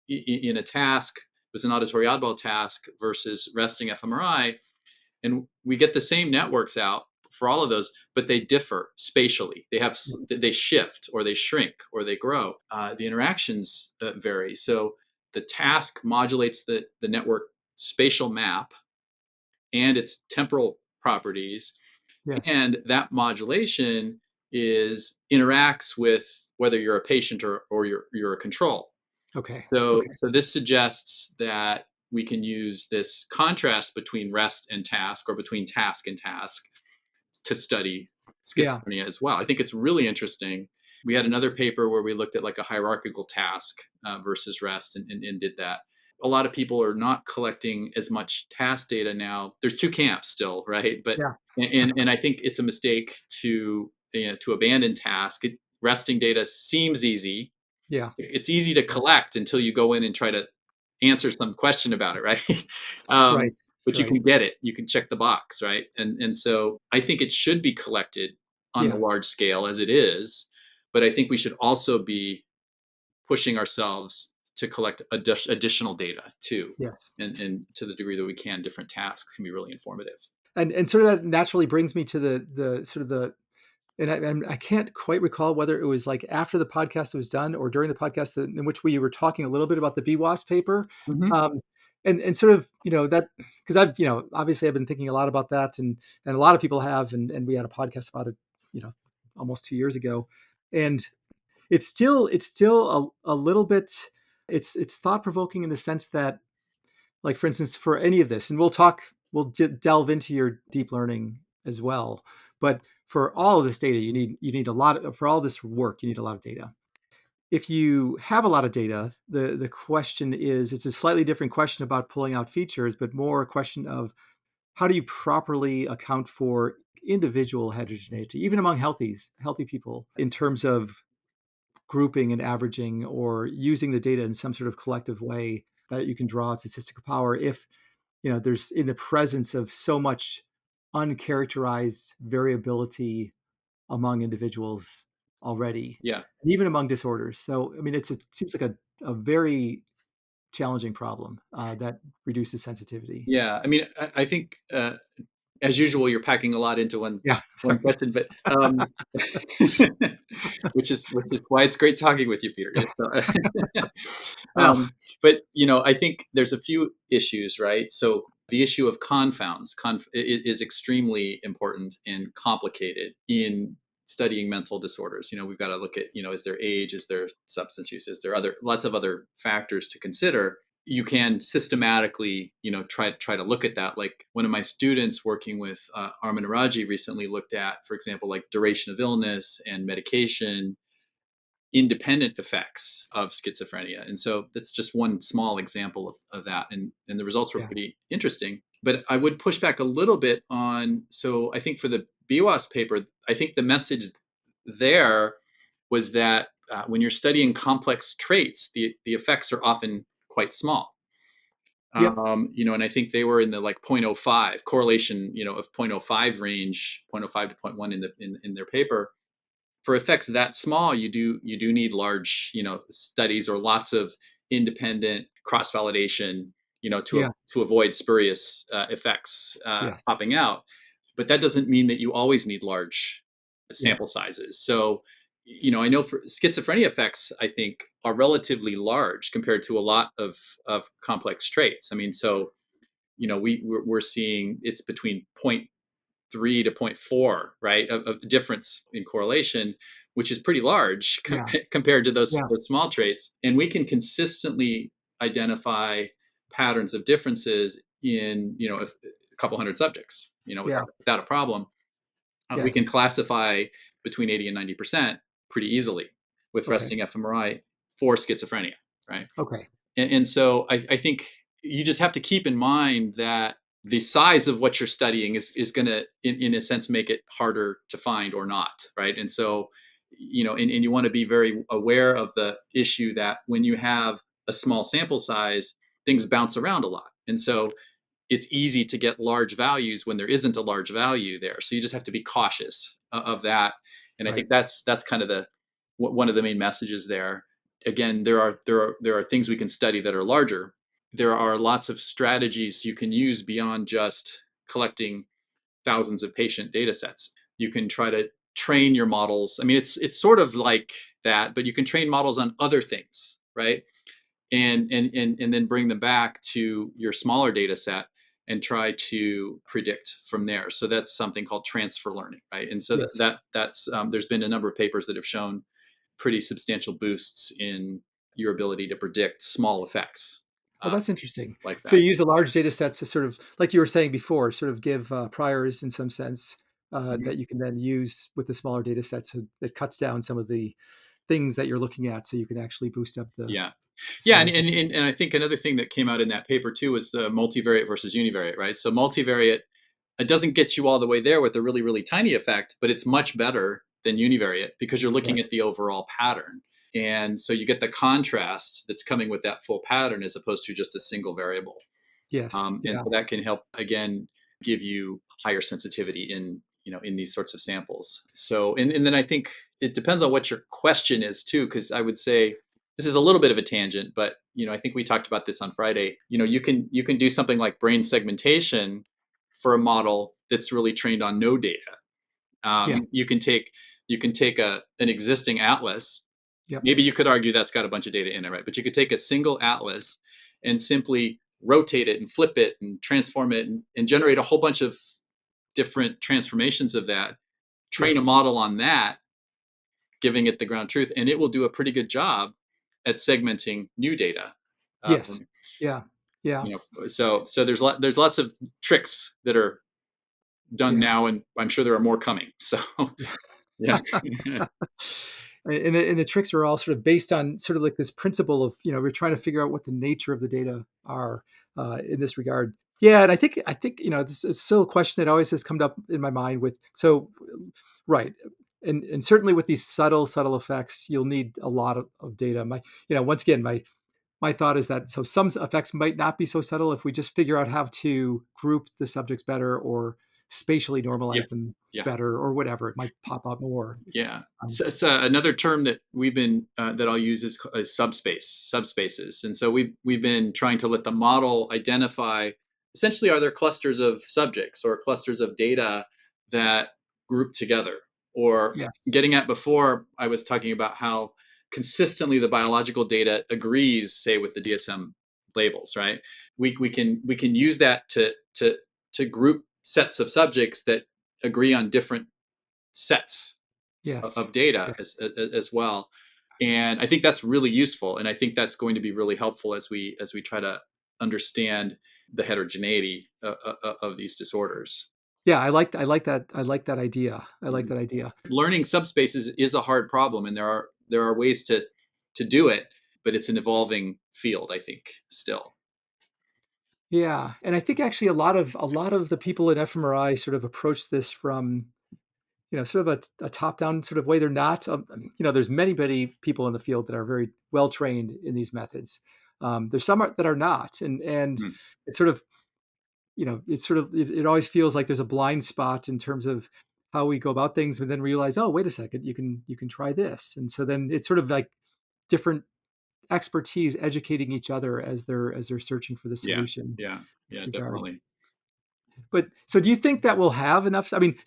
in a task, it was an auditory oddball task versus resting fMRI, and we get the same networks out for all of those, but they differ spatially. They shift or they shrink or they grow. The interactions vary. So the task modulates the network spatial map and its temporal properties, Yes. and that modulation interacts with whether you're a patient or you're a control. Okay. So, Okay. so this suggests that we can use this contrast between rest and task, or between task and task, to study Yeah. schizophrenia as well. I think it's really interesting. We had another paper where we looked at like a hierarchical task versus rest, and did that. A lot of people are not collecting as much task data now. There's two camps still, right? But Yeah. and I think it's a mistake to abandon task. Resting data seems easy. Yeah. It's easy to collect until you go in and try to answer some question about it, right? Right. But you Right. can get it. You can check the box, right? And so I think it should be collected on the Yeah. large scale as it is, but I think we should also be pushing ourselves to collect additional data too. Yes. And to the degree that we can, different tasks can be really informative. And sort of that naturally brings me to the sort of the and I can't quite recall whether it was like after the podcast was done or during the podcast in which we were talking a little bit about the BWAS paper, Mm-hmm. um, and sort of that because I've obviously I've been thinking a lot about that and a lot of people have and we had a podcast about it almost 2 years ago, and it's still a little bit it's thought provoking in the sense that, like, for instance, for any of this, and we'll delve into your deep learning as well, but for all of this data you need a lot for all this work you need a lot of data. If you have a lot of data, the question is, it's a slightly different question about pulling out features, but more a question of how do you properly account for individual heterogeneity even among healthy people in terms of grouping and averaging or using the data in some sort of collective way that you can draw statistical power if there's in the presence of so much uncharacterized variability among individuals already, Yeah. and even among disorders. So I mean it seems like a very challenging problem that reduces sensitivity. Yeah. I mean, I think as usual, you're packing a lot into Yeah. one Sorry. question, but which is why it's great talking with you, Peter. Well, But I think there's a few issues, right? So the issue of confounds is extremely important and complicated in studying mental disorders. We've got to look at, is there age, is there substance use, is there lots of other factors to consider. You can systematically, try to look at that. Like one of my students working with Armin Raji recently looked at, for example, like duration of illness and medication independent effects of schizophrenia. And so that's just one small example of that. And the results were yeah. pretty interesting. But I would push back a little bit so I think for the BWAS paper, I think the message there was that when you're studying complex traits, the effects are often quite small. Yep. And I think they were in the like 0.05 correlation, of 0.05 range, 0.05 to zero point 0.1 in their paper. For effects that small, you do need large, studies or lots of independent cross validation, Yeah. to avoid spurious effects Yes. popping out. But that doesn't mean that you always need large Yeah. sample sizes. So, I know for schizophrenia effects, I think are relatively large compared to a lot of complex traits. I mean, so we're seeing it's between 0.3 to zero point 0.4, right, of difference in correlation, which is pretty large Yeah. compared to Yeah. those small traits. And we can consistently identify patterns of differences in a couple hundred subjects, Yeah. without a problem. We Yes. can classify between 80 and 90% pretty easily with Okay. resting fMRI for schizophrenia, right? Okay. And so I think you just have to keep in mind that the size of what you're studying is going to, in a sense, make it harder to find or not, right? And so, and you want to be very aware of the issue that when you have a small sample size, things bounce around a lot. And so it's easy to get large values when there isn't a large value there. So you just have to be cautious of that. And I Right. think that's kind of one of the main messages there. Again, there are things we can study that are larger. There are lots of strategies you can use beyond just collecting thousands of patient data sets. You can try to train your models. I mean, it's sort of like that, but you can train models on other things, right? And then bring them back to your smaller data set and try to predict from there. So that's something called transfer learning, right? And so Yes. that's there's been a number of papers that have shown pretty substantial boosts in your ability to predict small effects Oh, uh, that's interesting. like So that. you use a large data set to sort of, like you were saying before, sort of give priors in some sense Mhm. that you can then use with the smaller data sets. So that cuts down some of the things that you're looking at, so you can actually boost up the Yeah. Yeah, and, and significance. and and I think another thing that came out in that paper too was the multivariate versus univariate, right? So multivariate, it doesn't get you all the way there with a really, really tiny effect, but it's much better than univariate because you're looking Right. at the overall pattern. And so you get the contrast that's coming with that full pattern as opposed to just a single variable. Yes. And Yeah. so that can help again give you higher sensitivity in these sorts of samples. So and then I think it depends on what your question is too, because I would say this is a little bit of a tangent, but I think we talked about this on Friday. You can do something like brain segmentation for a model that's really trained on no data. Yeah. You can take an existing atlas. Yep. Maybe you could argue that's got a bunch of data in it, right? But you could take a single atlas and simply rotate it and flip it and transform it and generate a whole bunch of different transformations of that, train a Yes. model on that, giving it the ground truth, and it will do a pretty good job at segmenting new data. Yes. From, Yeah. Yeah. so there's lots of tricks that are done Yeah. now, and I'm sure there are more coming. So yeah. And the tricks are all sort of based on sort of like this principle of, we're trying to figure out what the nature of the data are in this regard. Yeah, and I think it's still a question that always has come up in my mind with, so right, and certainly with these subtle effects, you'll need a lot of data. Once again, my thought is that, so some effects might not be so subtle if we just figure out how to group the subjects better or spatially Yeah. normalize them Yeah. better or whatever, it might pop up more. Yeah. Um, So another term that we've been that I'll use is subspaces, and so we've been trying to let the model identify essentially, are there clusters of subjects or clusters of data that group together, or yes. getting at before I was talking about how consistently the biological data agrees, say, with the DSM labels, right? We can use that to group sets of subjects that agree on different sets Yes. of data Yeah. as well. And I think that's really useful, and I think that's going to be really helpful as we try to understand the heterogeneity of these disorders. Yeah. I like that idea. I like Mhm. that idea. Learning subspaces is a hard problem, and there are ways to do it, but it's an evolving field, I think, still. Yeah. And I think actually a lot of the people at fMRI sort of approach this from, sort of a top-down sort of way. They're not, there's many people in the field that are very well trained in these methods. There's some that are not. And Mm. it's sort of, it always feels like there's a blind spot in terms of how we go about things, and then realize, oh, wait a second, you can try this. And so then it's sort of like different expertise educating each other as they're searching for the Yeah, solution in yeah, this yeah, regard. definitely. But so do you think that we'll have enough? I mean,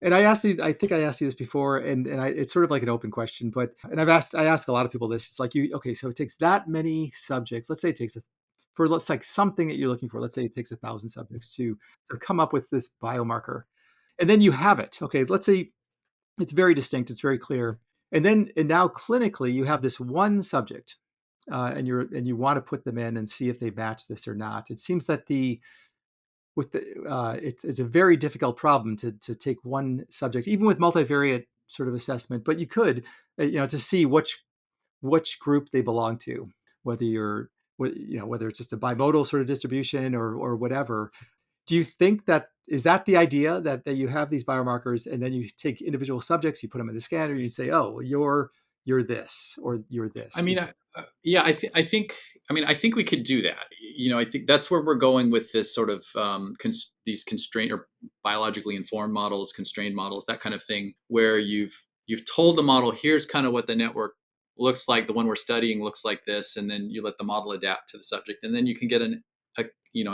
and I think I asked you this before, it's sort of like an open question, but, and I ask a lot of people this. It's like, okay, so it takes that many subjects. Let's say it takes for, let's like something that you're looking for. Let's say it takes 1,000 subjects to come up with this biomarker, and then you have it. Okay, let's say it's very distinct, it's very clear, and now clinically you have this one subject, and you want to put them in and see if they match this or not. It seems that it's a very difficult problem to take one subject, even with multivariate sort of assessment. But you could, to see which group they belong to, whether whether it's just a bimodal sort of distribution or whatever. do you think that is that the idea that you have these biomarkers and then you take individual subjects, you put them in the scanner, you say, oh, you're this or you're I this. mean, yeah, I think we could do that. I think that's where we're going with this sort of these constraint or biologically informed models, constrained models, that kind of thing, where you've told the model, here's kind of what the network looks like. The one we're studying looks like this, and then you let the model adapt to the subject, and then you can get an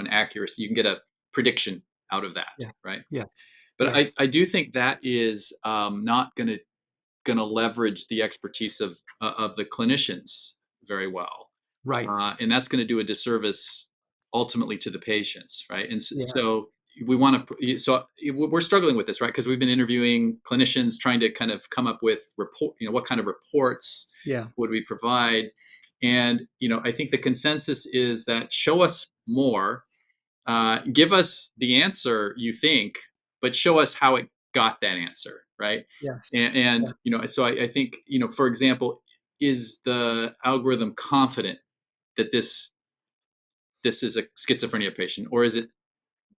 accuracy. You can get a prediction out of that, Yeah. right? Yeah. But Yes. I do think that is not going to leverage the expertise of the clinicians very well, Right. and that's going to do a disservice ultimately to the patients, right? And Yeah. so we want to. So we're struggling with this, right? Because we've been interviewing clinicians, trying to kind of come up with what kind of reports Yeah. would we provide, and I think the consensus is that show us more, give us the answer you think, but show us how it got that answer, right? Yes. And Yeah. so I think for example, is the algorithm confident that this is a schizophrenia patient, or is it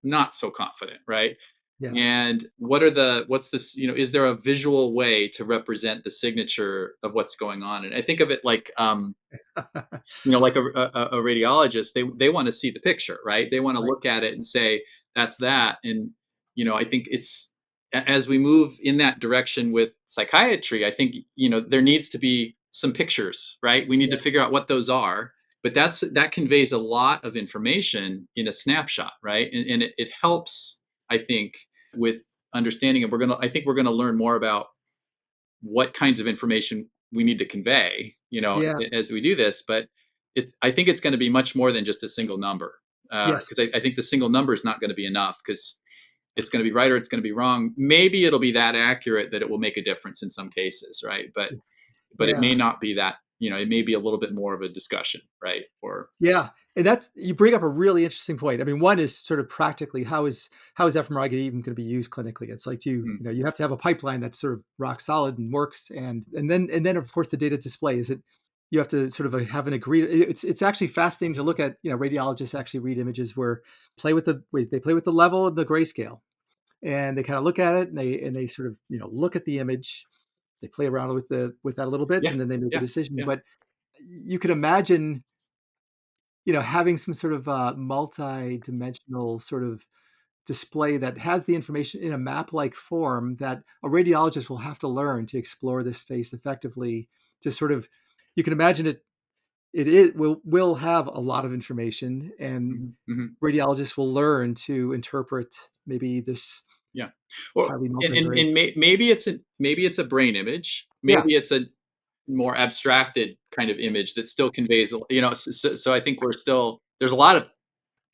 not so confident, right? Yes. And what's this, is there a visual way to represent the signature of what's going on? And I think of it like like a radiologist, they want to see the picture, right? They want to Right. look at it and say that's that. And I think it's as we move in that direction with psychiatry, I think there needs to be some pictures, right? We need Yeah. to figure out what those are. But that conveys a lot of information in a snapshot, right? And it helps, I think, with understanding. And I think we're gonna learn more about what kinds of information we need to convey, Yeah. as we do this. But I think it's going to be much more than just a single number, Yes. because I think the single number is not going to be enough, because it's going to be right or it's going to be wrong. Maybe it'll be that accurate that it will make a difference in some cases, right? But it may Yeah. not be that. It may be a little bit more of a discussion, right? Or Yeah, and that's you bring up a really interesting point. I mean, one is sort of practically how is fMRI even going to be used clinically? It's like mm, you have to have a pipeline that's sort of rock solid and works, and then of course the data display is it you have to sort of have an agreed. It's actually fascinating to look at. Radiologists actually read images where they play with the level and the grayscale, and they kind of look at it and they sort of look at the image, they play around with that a little bit, yeah, and then they make a yeah, decision. yeah. But you could imagine having some sort of multi-dimensional sort of display that has the information in a map-like form that a radiologist will have to learn to explore this space effectively. To sort of, you can imagine it will have a lot of information, and Hmm, hmm. radiologists will learn to interpret maybe this Yeah. Or highly and multivariate. maybe it's a brain image. Yeah, Maybe it's a more abstracted kind of image that still conveys, so I think there's a lot of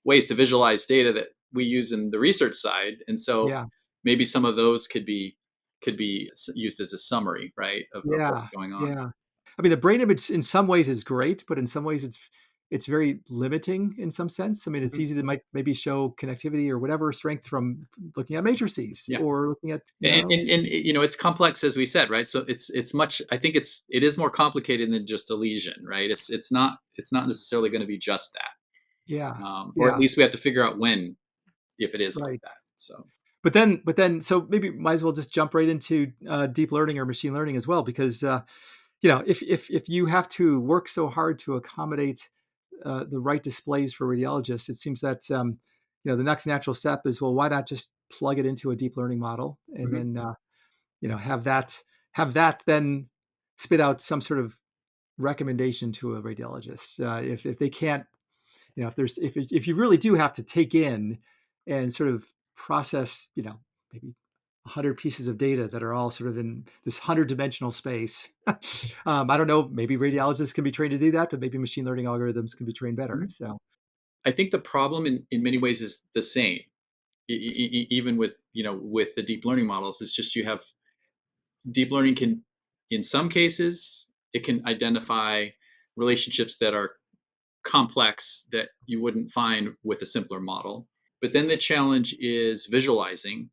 ways to visualize data that we use in the research side, and so yeah, maybe some of those could be used as a summary, right, of yeah, what's going on. yeah. I mean, the brain image in some ways is great, but in some ways it's very limiting in some sense. I mean, it's Mhm. easy to might maybe show connectivity or whatever strength from looking at matrices Yeah. or looking at And it's complex, as we said, right? So it's much, I think it is more complicated than just a lesion, right? It's not necessarily going to be just that, yeah, or at yeah, least we have to figure out when, if it is like right. that. So But then, so maybe might as well just jump right into deep learning or machine learning as well, because if you have to work so hard to accommodate the right displays for radiologists, it seems that the next natural step is, well, why not just plug it into a deep learning model and mhm. then have that then spit out some sort of recommendation to a radiologist if they can't, if you really do have to take in and sort of process maybe 100 pieces of data that are all sort of in this 100-dimensional space. I don't know, maybe radiologists can be trained to do that, but maybe machine learning algorithms can be trained better. Mhm. So I think the problem in many ways is the same, even with the deep learning models. It's just you have deep learning can, in some cases, it can identify relationships that are complex that you wouldn't find with a simpler model. But then the challenge is visualizing.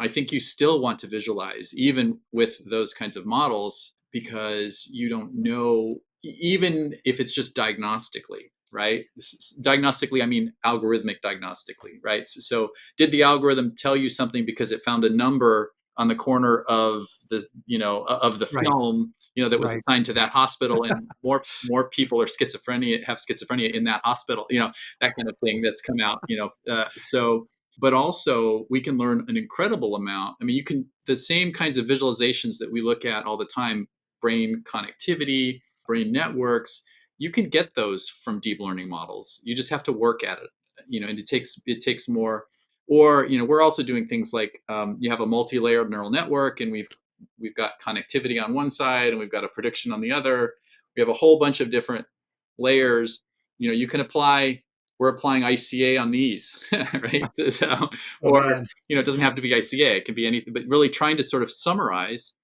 I think you still want to visualize even with those kinds of models, because you don't know, even if it's just diagnostically, right? Diagnostically, I mean algorithmic diagnostically, right? So did the algorithm tell you something because it found a number on the corner of the, of the Right. film, that was Right. assigned to that hospital, and more people have schizophrenia in that hospital, that kind of thing that's come out, so. But also we can learn an incredible amount. I mean, the same kinds of visualizations that we look at all the time, brain connectivity, brain networks, you can get those from deep learning models. You just have to work at it, and it takes more. Or we're also doing things like, you have a multi-layered neural network, and we've got connectivity on one side, and we've got a prediction on the other. We have a whole bunch of different layers. You can apply. We're applying ICA on these, right? So, Oh or man. it doesn't have to be ICA; it can be anything. But really trying to sort of summarize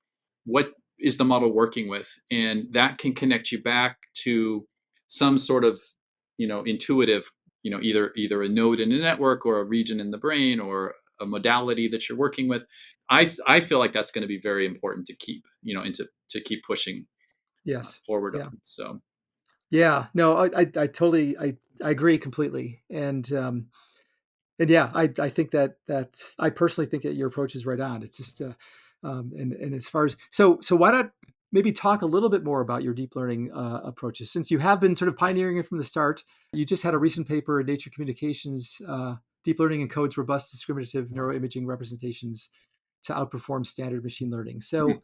what is the model working with, and that can connect you back to some sort of intuitive, either a node in a network, or a region in the brain, or a modality that you're working with. I feel like that's going to be very important to keep, and to keep pushing Yes. forward Yeah. on. So Yeah. No, I totally, I agree completely. And yeah, I think that I personally think that your approach is right on. It's just, and as far as, so why not maybe talk a little bit more about your deep learning approaches, since you have been sort of pioneering it from the start. You just had a recent paper in Nature Communications, Deep Learning Encodes Robust Discriminative Neuroimaging Representations to Outperform Standard Machine Learning. So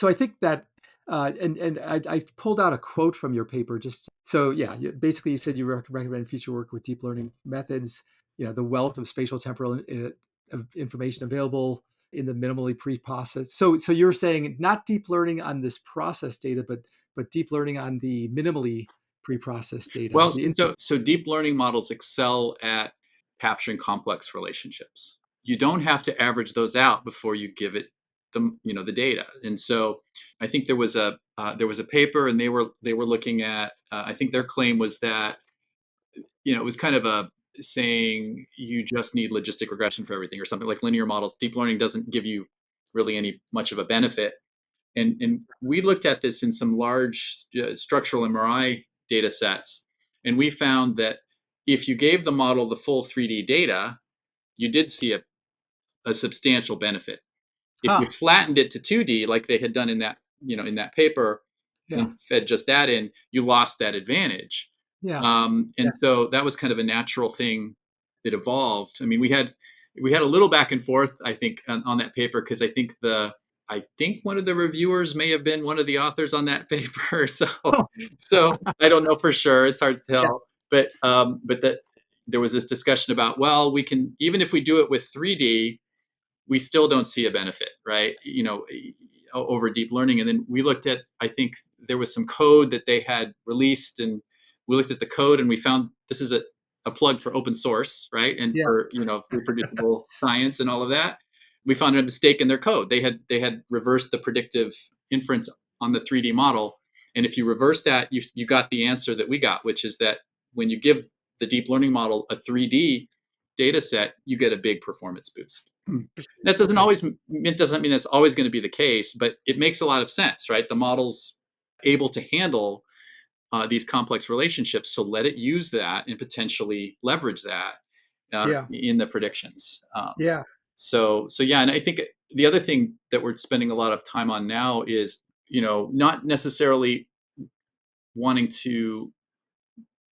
I think that, and I pulled out a quote from your paper. Just so yeah, basically you said you recommend future work with deep learning methods. The wealth of spatial temporal of information available in the minimally pre-processed. So you're saying not deep learning on this process data, but deep learning on the minimally pre-processed data. well, so deep learning models excel at capturing complex relationships. You don't have to average those out before you give it the data. And so I think there was a paper, and they were looking at, I think their claim was that, it was kind of a saying you just need logistic regression for everything, or something like linear models. Deep learning doesn't give you really any much of a benefit. And we looked at this in some large structural MRI data sets, and we found that if you gave the model the full 3D data, you did see a substantial benefit. If you Huh. flattened it to 2D, like they had done in that paper, Yeah. and fed just that in, you lost that advantage. Yeah. Yeah. And so that was kind of a natural thing that evolved. I mean, we had a little back and forth, I think, on that paper, because I think one of the reviewers may have been one of the authors on that paper. So Oh, so I don't know for sure. It's hard to yeah. tell. But that there was this discussion about, well, we can, even if we do it with 3D, we still don't see a benefit, right? Over deep learning. And then we looked at, I think there was some code that they had released, and we looked at the code, and we found this is a plug for open source, right? And Yeah. for, reproducible science and all of that. We found a mistake in their code. They had reversed the predictive inference on the 3D model. And if you reverse that, you got the answer that we got, which is that when you give the deep learning model a 3D data set, you get a big performance boost. That doesn't Okay. always, it doesn't mean that's always going to be the case, but it makes a lot of sense, right? The model's able to handle these complex relationships, so let it use that and potentially leverage that Yeah. in the predictions. Yeah. So yeah, and I think the other thing that we're spending a lot of time on now is, not necessarily wanting to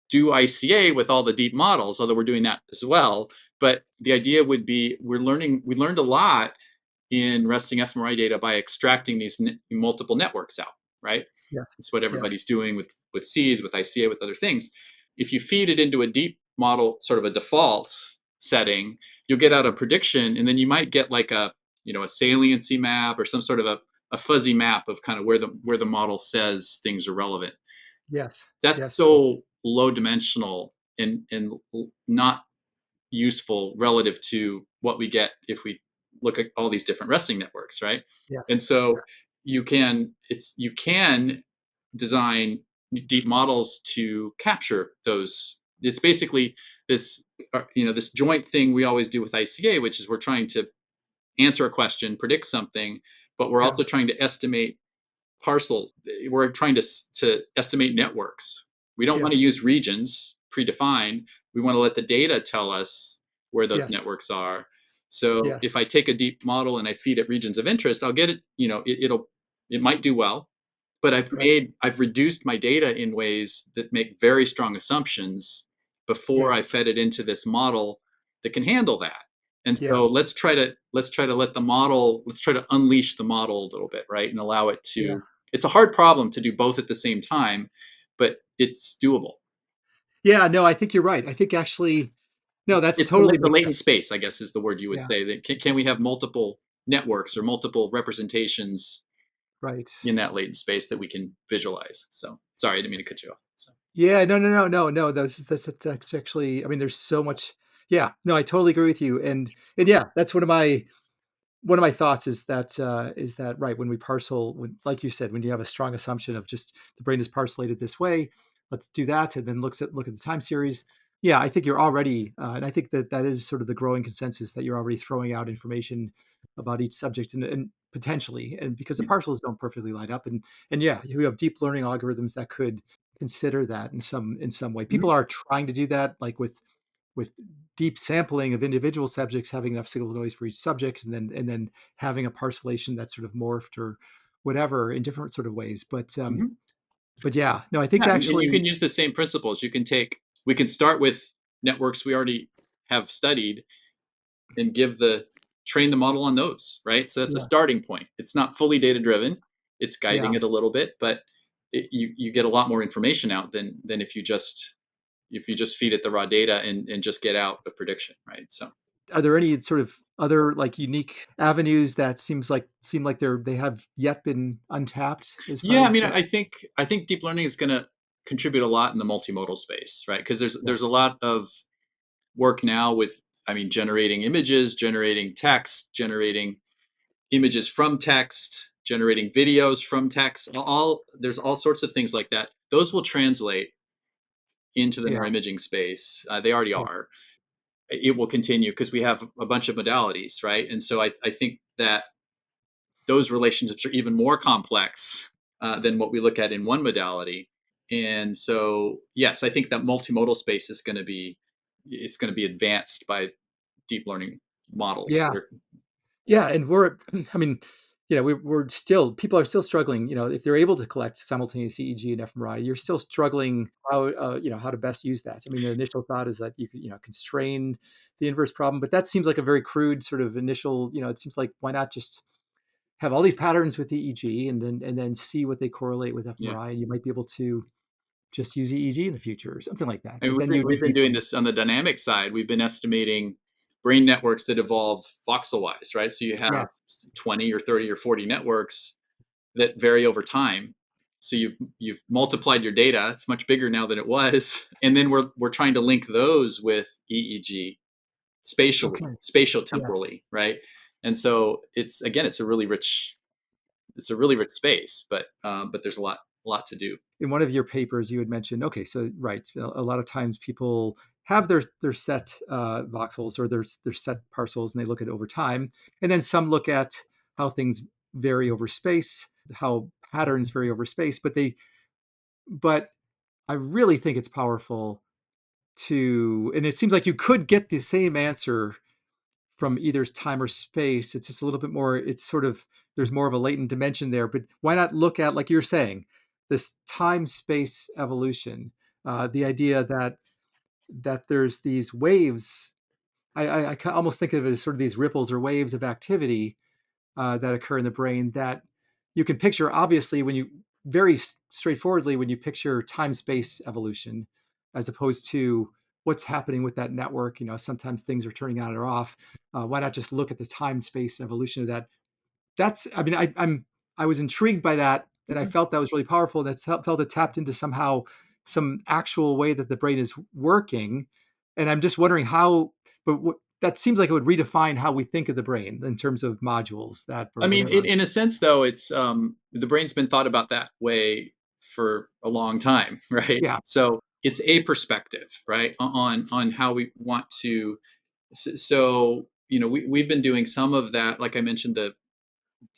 do ICA with all the deep models, although we're doing that as well. But the idea would be, we learned a lot in resting fMRI data by extracting these multiple networks out, right? Yes. It's what Yeah. everybody's doing with seeds, with ICA, with other things. If you feed it into a deep model, sort of a default setting, you'll get out a prediction, and then you might get like a saliency map, or some sort of a fuzzy map of kind of where the model says things are relevant. Yes. That's Yes. Yes. so low dimensional and not useful relative to what we get if we look at all these different resting networks, right? Yes. And so you can design deep models to capture those. It's basically this joint thing we always do with ICA, which is we're trying to answer a question, predict something, but we're Yeah. also trying to estimate parcels. We're trying to estimate networks, We don't want to Yes. use regions predefined. We want to let the data tell us where those Yes. networks are. So Yeah. if I take a deep model and I feed it regions of interest, I'll get it, it might do well, but Right. I've reduced my data in ways that make very strong assumptions before Yeah. I fed it into this model that can handle that. And Yeah. so let's try to unleash the model a little bit, right? And allow it Yeah. to, it's a hard problem to do both at the same time, but it's doable. Yeah. No, I think you're right. I think actually, no, that's It's totally the makes latent sense. space, I guess, is the word you would Yeah. say. That can we have multiple networks or multiple representations Right. in that latent space that we can visualize? So sorry, I didn't mean to cut you off. So Yeah. No. No. No. No. No. That's actually. I mean, there's so much. Yeah. No, I totally agree with you. And yeah, that's one of my thoughts is that right when we parcel, when, like you said, when you have a strong assumption of just the brain is parcellated this way, let's do that, and then look at the time series. Yeah, I think you're already, and I think that is sort of the growing consensus that you're already throwing out information about each subject, and potentially, and because the yeah. parcels don't perfectly line up, and yeah, you have deep learning algorithms that could consider that in some way. Mhm. People are trying to do that, like with deep sampling of individual subjects, having enough signal to noise for each subject, and then having a parcellation that's sort of morphed or whatever in different sort of ways. Mhm. But yeah, no, I think Yeah, and you actually, can use the same principles. We can start with networks we already have studied and train the model on those, right? So that's a yeah, starting point. It's not fully data driven. It's yeah. guiding it a little bit, but you get a lot more information out than if you just feed it the raw data and just get out a prediction, right? So Are there any sort of other like unique avenues that seem like they have yet been untapped as part yeah, of I this? mean, I think deep learning is going to contribute a lot in the multimodal space, right? Because Yeah, there's a lot of work now with, I mean, generating images, generating text, generating images from text, generating videos from text. All there's all sorts of things like that. Those will translate into the yeah, neuroimaging space. They already yeah, are. It will continue because we have a bunch of modalities, right? And so I think that those relationships are even more complex than what we look at in one modality. And so, yes, I think that multimodal space is going to be it's going to be advanced by deep learning models. yeah. Yeah, and we're I mean, we're still people are still struggling, if they're able to collect simultaneous EEG and fMRI, you're still struggling how to best use that. I mean, the initial thought is that you could, constrain the inverse problem, but that seems like a very crude sort of initial, it seems like why not just have all these patterns with EEG and then see what they correlate with Yeah. fMRI, and you might be able to just use EEG in the future or something like that. And But then you'd we've need been deep doing learning. this on the dynamic side. We've been estimating brain networks that evolve voxel-wise, right? So you Yeah. have 20 or 30 or 40 networks that vary over time. So you've multiplied your data. It's much bigger now than it was, and then we're trying to link those with EEG Okay. spatial Yeah. temporally, right? And so it's again, it's a really rich space, but there's a lot to do. In one of your papers you had mentioned, okay, so right, a lot of times people have their set voxels or their set parcels, and they look at it over time, and then some look at how things vary over space, how patterns vary over space, but I really think it's powerful and it seems like you could get the same answer from either time or space. It's just a little bit more, it's sort of, there's more of a latent dimension there. But why not look at, like you're saying, this time space evolution, the idea that there's these waves. I almost think of it as sort of these ripples or waves of activity that occur in the brain that you can picture, obviously, when you very straightforwardly when you picture time space evolution, as opposed to what's happening with that network. Sometimes things are turning on or off. Why not just look at the time space evolution of that? That's, I mean, I was intrigued by that, and I Okay. felt that was really powerful. That felt it tapped into somehow some actual way that the brain is working, and I'm just wondering how. But that seems like it would redefine how we think of the brain in terms of modules that I or mean, whatever. in a sense, though, it's the brain's been thought about that way for a long time, right? Yeah, So it's a perspective, right, on how we want to. So we've been doing some of that, like I mentioned, the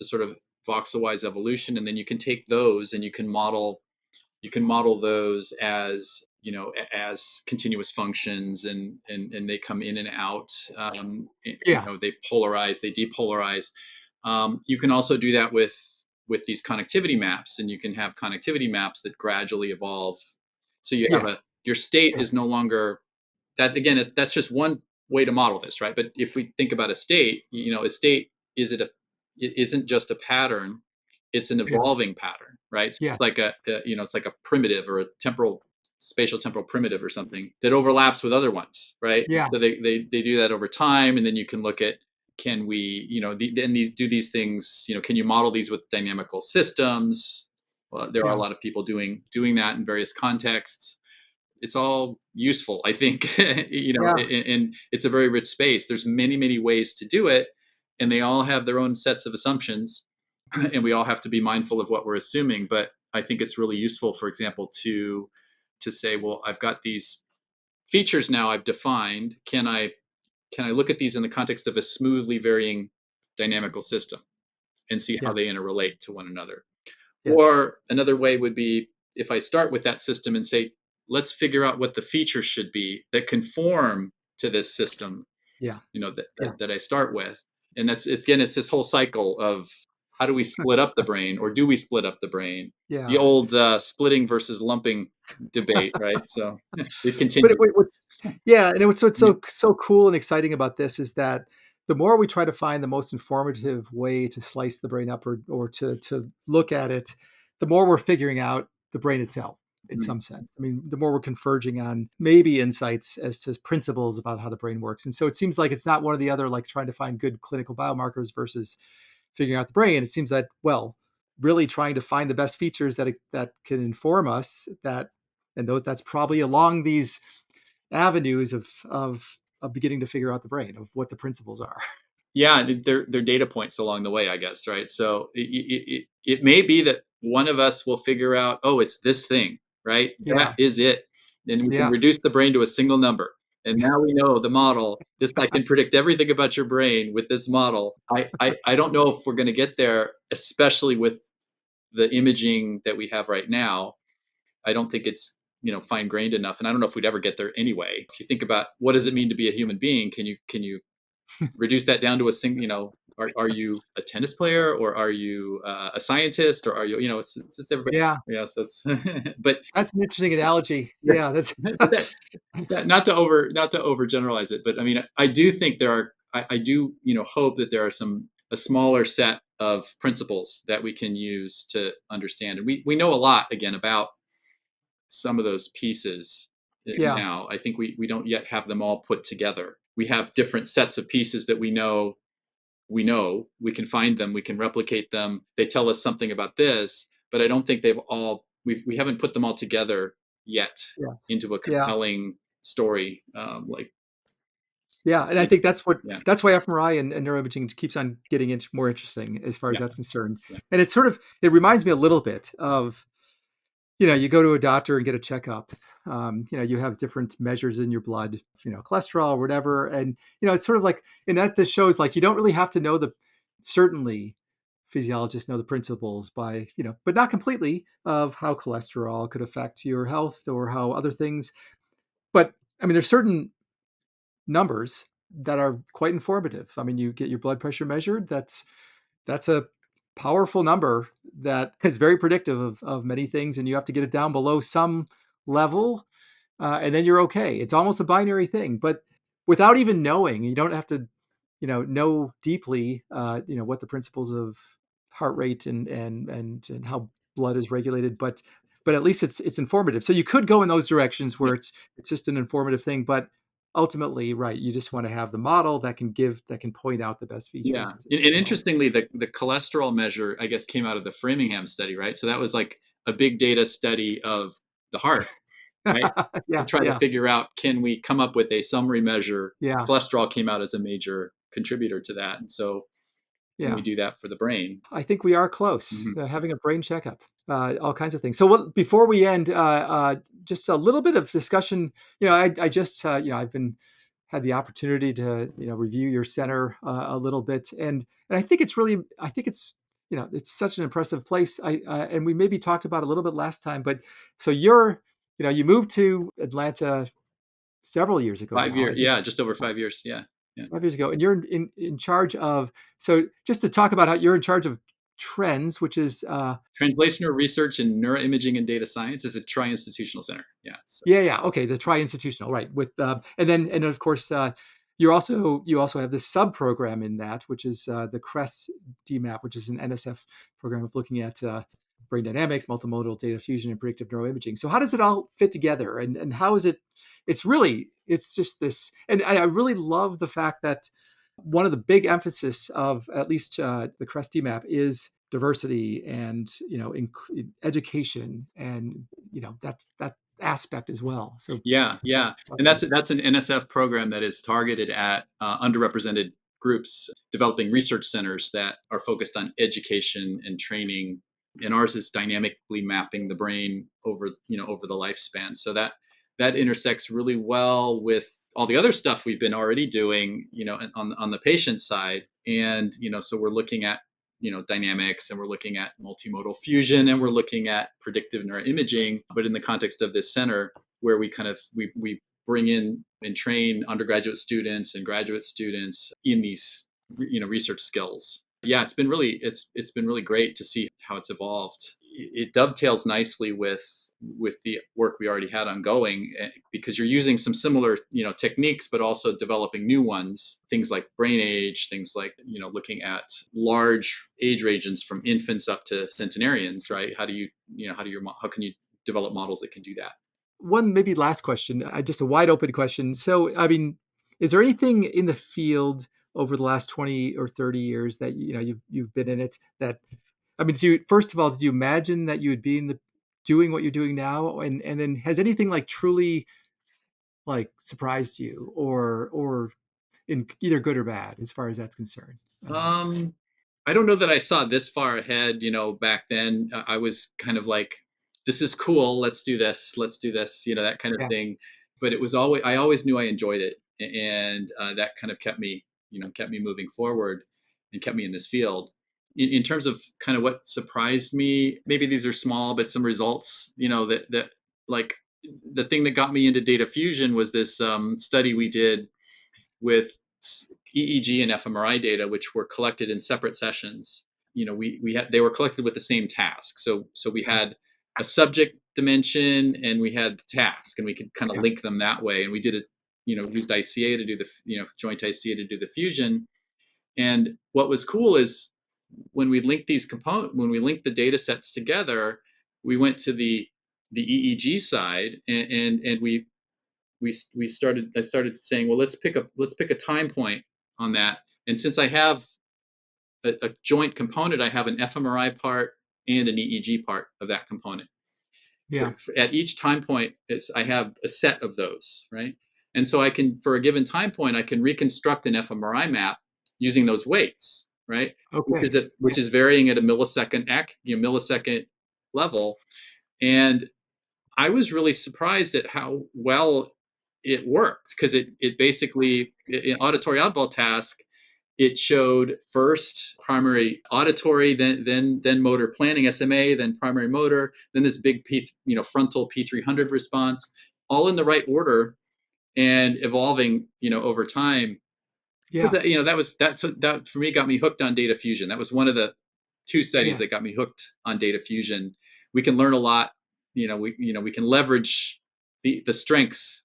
sort of voxel-wise evolution, and then you can take those and you can model You can model those as, as continuous functions, and they come in and out. Yeah. They polarize, they depolarize. You can also do that with these connectivity maps, and you can have connectivity maps that gradually evolve. So you have Yes. your state Yeah. is no longer that. Again, that's just one way to model this, right? But if we think about a state, a state it isn't just a pattern, it's an Yeah. evolving pattern, right? So Yeah. it's like it's like a primitive, or a spatial temporal primitive or something that overlaps with other ones, right? Yeah. So they do that over time, and then you can look at, can we, then do these things, can you model these with dynamical systems? Well, there are a Yeah. lot of people doing that in various contexts. It's all useful, I think. Yeah. And it's a very rich space. There's many ways to do it, and they all have their own sets of assumptions, and we all have to be mindful of what we're assuming. But I think it's really useful, for example, to say, well, I've got these features now I've defined. Can I look at these in the context of a smoothly varying dynamical system and see how Yeah. they interrelate to one another? Yes. Or another way would be, if I start with that system and say, let's figure out what the features should be that conform to this system, Yeah. Yeah. that I start with. And it's this whole cycle of, how do we split up the brain, or do we split up the brain? The Yeah. old splitting versus lumping debate, right? So it But continues. yeah, and what's Yeah. so cool and exciting about this is that the more we try to find the most informative way to slice the brain up, or to look at it, the more we're figuring out the brain itself in Mhm. some sense. I mean, the more we're converging on maybe insights as to principles about how the brain works. And so it seems like it's not one or the other, like trying to find good clinical biomarkers versus figuring out the brain. It seems that, well, really trying to find the best features that can inform us, that's probably along these avenues of beginning to figure out the brain, of what the principles are. Yeah, they're data points along the way, I guess, right? So it may be that one of us will figure out, oh, it's this thing, right? Yeah. That is it. And we can Yeah. reduce the brain to a single number. And now we know the model. This, I can predict everything about your brain with this model. I don't know if we're going to get there, especially with the imaging that we have right now. I don't think it's, fine grained enough, and I don't know if we'd ever get there anyway. If you think about, what does it mean to be a human being, can you reduce that down to a single, are you a tennis player, or are you a scientist, or are you, it's everybody. Yeah. Yeah. So it's, but That's an interesting analogy. yeah, Yeah. That's but not to overgeneralize it, but I mean, I do think there are, I do, hope that there are a smaller set of principles that we can use to understand. And we know a lot, again, about some of those pieces yeah. now. I think we don't yet have them all put together. We have different sets of pieces that we know, we can find them, we can replicate them, they tell us something about this, but I don't think we haven't put them all together yet Yeah. into a Yeah. compelling story, Yeah. And I think yeah, that's why fMRI and neuroimaging keeps on getting more interesting as far as yeah, that's concerned. yeah, And it reminds me a little bit of, you go to a doctor and get a checkup. You have different measures in your blood, cholesterol or whatever. And, it's sort of like, and that this shows like, you don't really have to know certainly physiologists know the principles but not completely, of how cholesterol could affect your health or how other things. But I mean, there's certain numbers that are quite informative. I mean, you get your blood pressure measured. That's a powerful number that is very predictive of many things, and you have to get it down below some level, and then you're okay. It's almost a binary thing, but without even knowing, you don't have to, know deeply, what the principles of heart rate and how blood is regulated, but at least it's informative. So you could go in those directions yeah. where it's just an informative thing, but ultimately, right, you just want to have the model that can point out the best Yeah. features. And interestingly, the cholesterol measure, I guess, came out of the Framingham study, right? So that was like a big data study of the heart, right? To Yeah, try to yeah, figure out, can we come up with a summary measure? yeah, Cholesterol came out as a major contributor to that. And so can we yeah. do that for the brain? I think we are close, Mhm. having a brain checkup, all kinds of things. So before we end, just a little bit of discussion. I just, I've had the opportunity to, review your center, a little bit. And I think it's it's such an impressive place. And we maybe talked about it a little bit last time, but so you moved to Atlanta several years ago now, 5 years, I think yeah, just over 5 years, yeah, yeah. 5 years ago, and you're in charge of. So just to talk about how you're in charge of trends, which is Translational research in neuroimaging and data science is a tri-institutional center. Yeah. So, yeah, okay, the tri-institutional, right? With and of course, you also have this sub program in that, which is the CRESS DMAP, which is an NSF program of looking at brain dynamics, multimodal data fusion, and predictive neuroimaging. So how does it all fit together, and how is it? It's just this, and I really love the fact that one of the big emphasis of at least the CRESS DMAP is diversity and education and that aspect as well. So yeah, yeah, and that's an NSF program that is targeted at underrepresented groups, developing research centers that are focused on education and training. And ours is dynamically mapping the brain over the lifespan. So that intersects really well with all the other stuff we've been already doing, on the patient side. And so we're looking at dynamics, and we're looking at multimodal fusion, and we're looking at predictive neuroimaging, but in the context of this center where we bring in and train undergraduate students and graduate students in these research skills. Yeah, it's been really great to see how it's evolved. It dovetails nicely with the work we already had ongoing, because you're using some similar techniques, but also developing new ones, things like brain age, things like looking at large age ranges from infants up to centenarians, right? How can you develop models that can do that? one maybe last question, just a wide open question. So I mean, is there anything in the field over the last 20 or 30 years that you've been in it that I mean, first of all, did you imagine that you would be in the doing what you're doing now, and then has anything like truly like surprised you or in either good or bad as far as that's concerned? Um, I don't know that I saw this far ahead. Back then I was kind of like, this is cool. Let's do this. Let's do this. That kind of Yeah, thing. But I always knew I enjoyed it, and that kind of kept me moving forward and kept me in this field. In terms of kind of what surprised me, maybe these are small, but some results, that like the thing that got me into data fusion was this study we did with EEG and fMRI data, which were collected in separate sessions. They were collected with the same task. So we had a subject dimension and we had the task, and we could kind of yeah, link them that way. And we did it, used ICA to do the joint ICA to do the fusion. And what was cool is when we linked the data sets together, we went to the EEG side, and I started saying, well, let's pick a time point on that. And since I have a joint component, I have an fMRI part and an EEG part of that component. yeah, At each time point, I have a set of those, right? And so for a given time point, I can reconstruct an fMRI map using those weights, right? Which okay, is which is varying at a millisecond level. And I was really surprised at how well it worked, because it basically, in auditory oddball task, it showed first primary auditory, then motor planning SMA, then primary motor, then this big frontal P300 response, all in the right order and evolving over time. yeah, That for me got me hooked on data fusion. That was one of the two studies yeah, that got me hooked on data fusion. We can learn a lot. We can leverage the strengths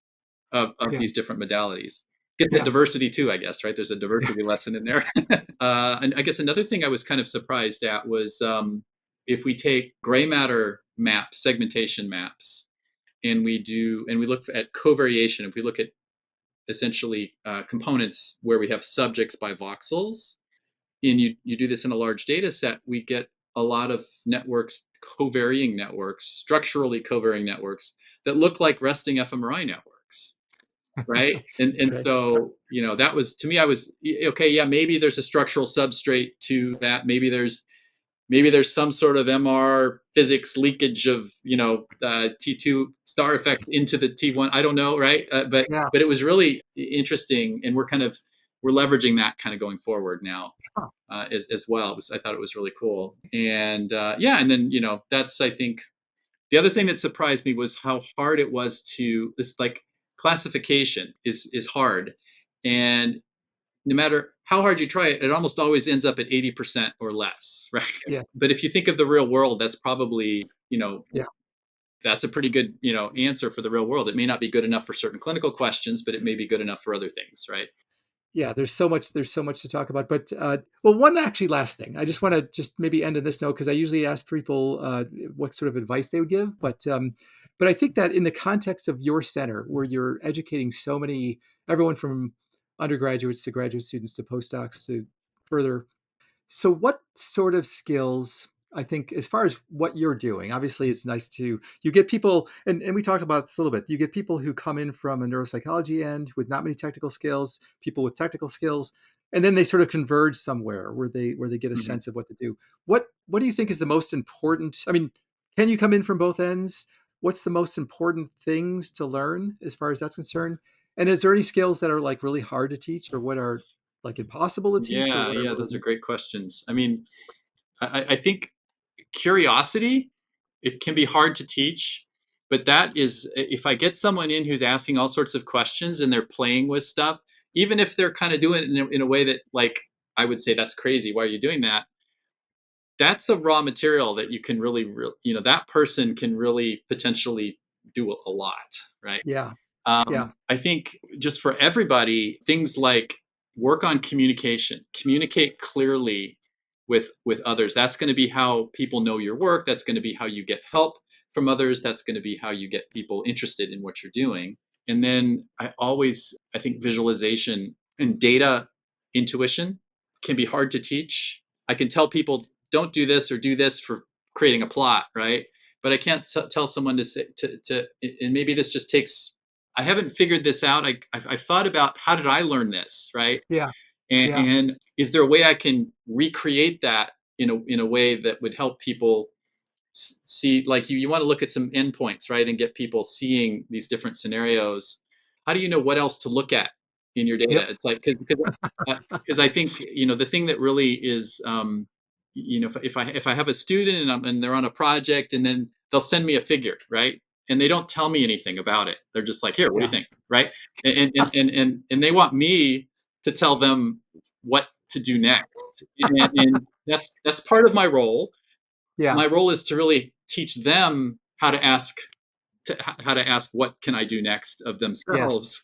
of yeah, these different modalities. Get that yeah, diversity too, I guess, right? There's a diversity lesson in there. And I guess another thing I was kind of surprised at was, if we take gray matter maps, segmentation maps, and we look at covariation, if we look at essentially components where we have subjects by voxels, and you do this in a large data set, we get a lot of networks, covariating networks, structurally covariating networks that look like resting fMRI networks, right? And okay, so that was, to me, I was okay. Yeah, maybe there's a structural substrate to that. Maybe there's some sort of MR physics leakage of T2 star effect into the T1. I don't know, right? But yeah, it was really interesting, and we're kind of we're leveraging that kind of going forward now. Huh. As well. I thought it was really cool. And and then, that's, I think, the other thing that surprised me was how hard it was this, like, classification is hard. And no matter how hard you try it, it almost always ends up at 80% or less, right? Yeah. But if you think of the real world, that's probably, Yeah. that's a pretty good, answer for the real world. It may not be good enough for certain clinical questions, but it may be good enough for other things, right? Yeah, there's so much to talk about. But well, one actually last thing. I just want to just maybe end on this note because I usually ask people what sort of advice they would give. But I think that in the context of your center, where you're educating everyone from undergraduates to graduate students to postdocs to further. So, what sort of skills, I think, as far as what you're doing, obviously it's nice you get people, and we talked about this a little bit, you get people who come in from a neuropsychology end with not many technical skills, people with technical skills, and then they sort of converge somewhere where they get a Mhm. sense of what to do. What do you think is the most important? I mean, can you come in from both ends? What's the most important things to learn as far as that's concerned? And is there any skills that are like really hard to teach or what are like impossible to teach or Yeah, whatever? yeah, those are great questions. I mean, I think curiosity, it can be hard to teach, but that is, if I get someone in who's asking all sorts of questions and they're playing with stuff, even if they're kind of doing it in a way that, like, I would say that's crazy. Why are you doing that? That's the raw material that you can really, that person can really potentially do a lot, right? Yeah. Yeah. I think just for everybody, things like work on communication, communicate clearly with others. That's going to be how people know your work. That's going to be how you get help from others. That's going to be how you get people interested in what you're doing. And then I think visualization and data intuition can be hard to teach. I can tell people don't do this or do this for creating a plot, right? But I can't tell someone to say and maybe this just takes. I haven't figured this out. I've thought about how did I learn this, right? Yeah. Yeah. And is there a way I can recreate that in a way that would help people see, like, you want to look at some endpoints, right, and get people seeing these different scenarios. How do you know what else to look at in your Yep. data? It's like because I think the thing that really is if I have a student and they're on a project and then they'll send me a figure, right, and they don't tell me anything about it. They're just like, here, what do you Yeah. think, right? And they want me to tell them what to do next, and that's part of my role. Yeah. My role is to really teach them how to ask what can I do next of Yes. themselves.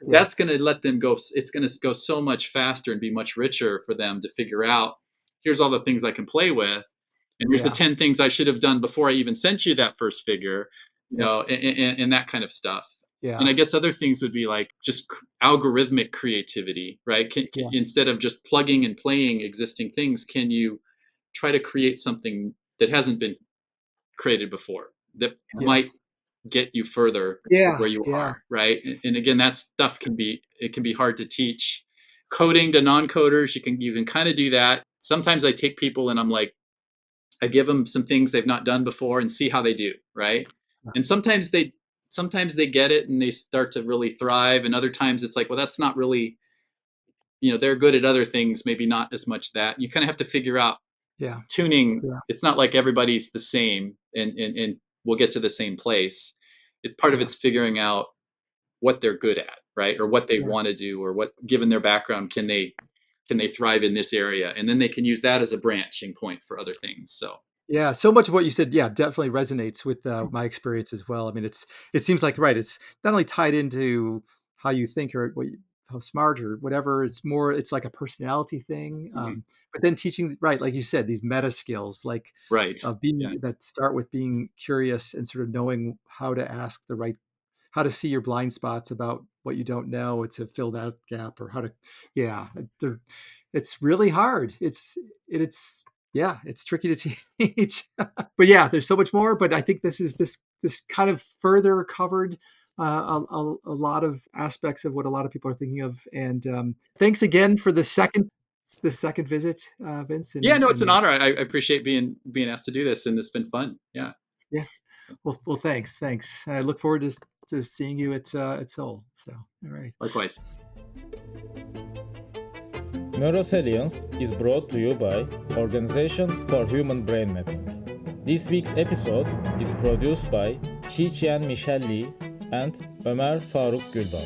Yeah. That's going to let them go. It's going to go so much faster and be much richer for them to figure out. Here's all the things I can play with, and here's the Yeah. 10 things I should have done before I even sent you that first figure, Yep. and that kind of stuff. And Yeah. I guess other things would be like just algorithmic creativity, right? Yeah. Instead of just plugging and playing existing things, can you try to create something that hasn't been created before that Yeah. might get you further Yeah. where you Yeah. are, right? And again, that stuff can be hard to teach. Coding to non-coders, you can kind of do that. Sometimes I take people and I give them some things they've not done before and see how they do, right? And sometimes they get it and they start to really thrive, and other times it's like, well, that's not really, they're good at other things, maybe not as much that. You kind of have to figure out Yeah. tuning. Yeah. It's not like everybody's the same and we'll get to the same place. Part of Yeah. it's figuring out what they're good at, right? Or what they Yeah. want to do, or what, given their background, can they thrive in this area, and then they can use that as a branching point for other things. So Yeah, so much of what you said, yeah, definitely resonates with my experience as well. I mean, it seems like right. It's not only tied into how you think or how smart or whatever. It's more. It's like a personality thing. mhm. But then teaching, right, like you said, these meta skills, like Right. of being Yeah. that start with being curious and sort of knowing how to ask the right, how to see your blind spots about what you don't know to fill that gap, or how to, yeah, it's really hard. It's yeah, it's tricky to teach. But yeah, there's so much more. But I think this kind of further covered a lot of aspects of what a lot of people are thinking of. And thanks again for the second visit, Vince. Yeah, And no, it's an honor. I appreciate being asked to do this, and it's been fun. Yeah. yeah, So, well, thanks. I look forward to seeing you at Seoul. So all right. likewise. Neurosalience is brought to you by Organization for Human Brain Mapping. This week's episode is produced by Xiqian Michelle Li and Ömer Faruk Gülban.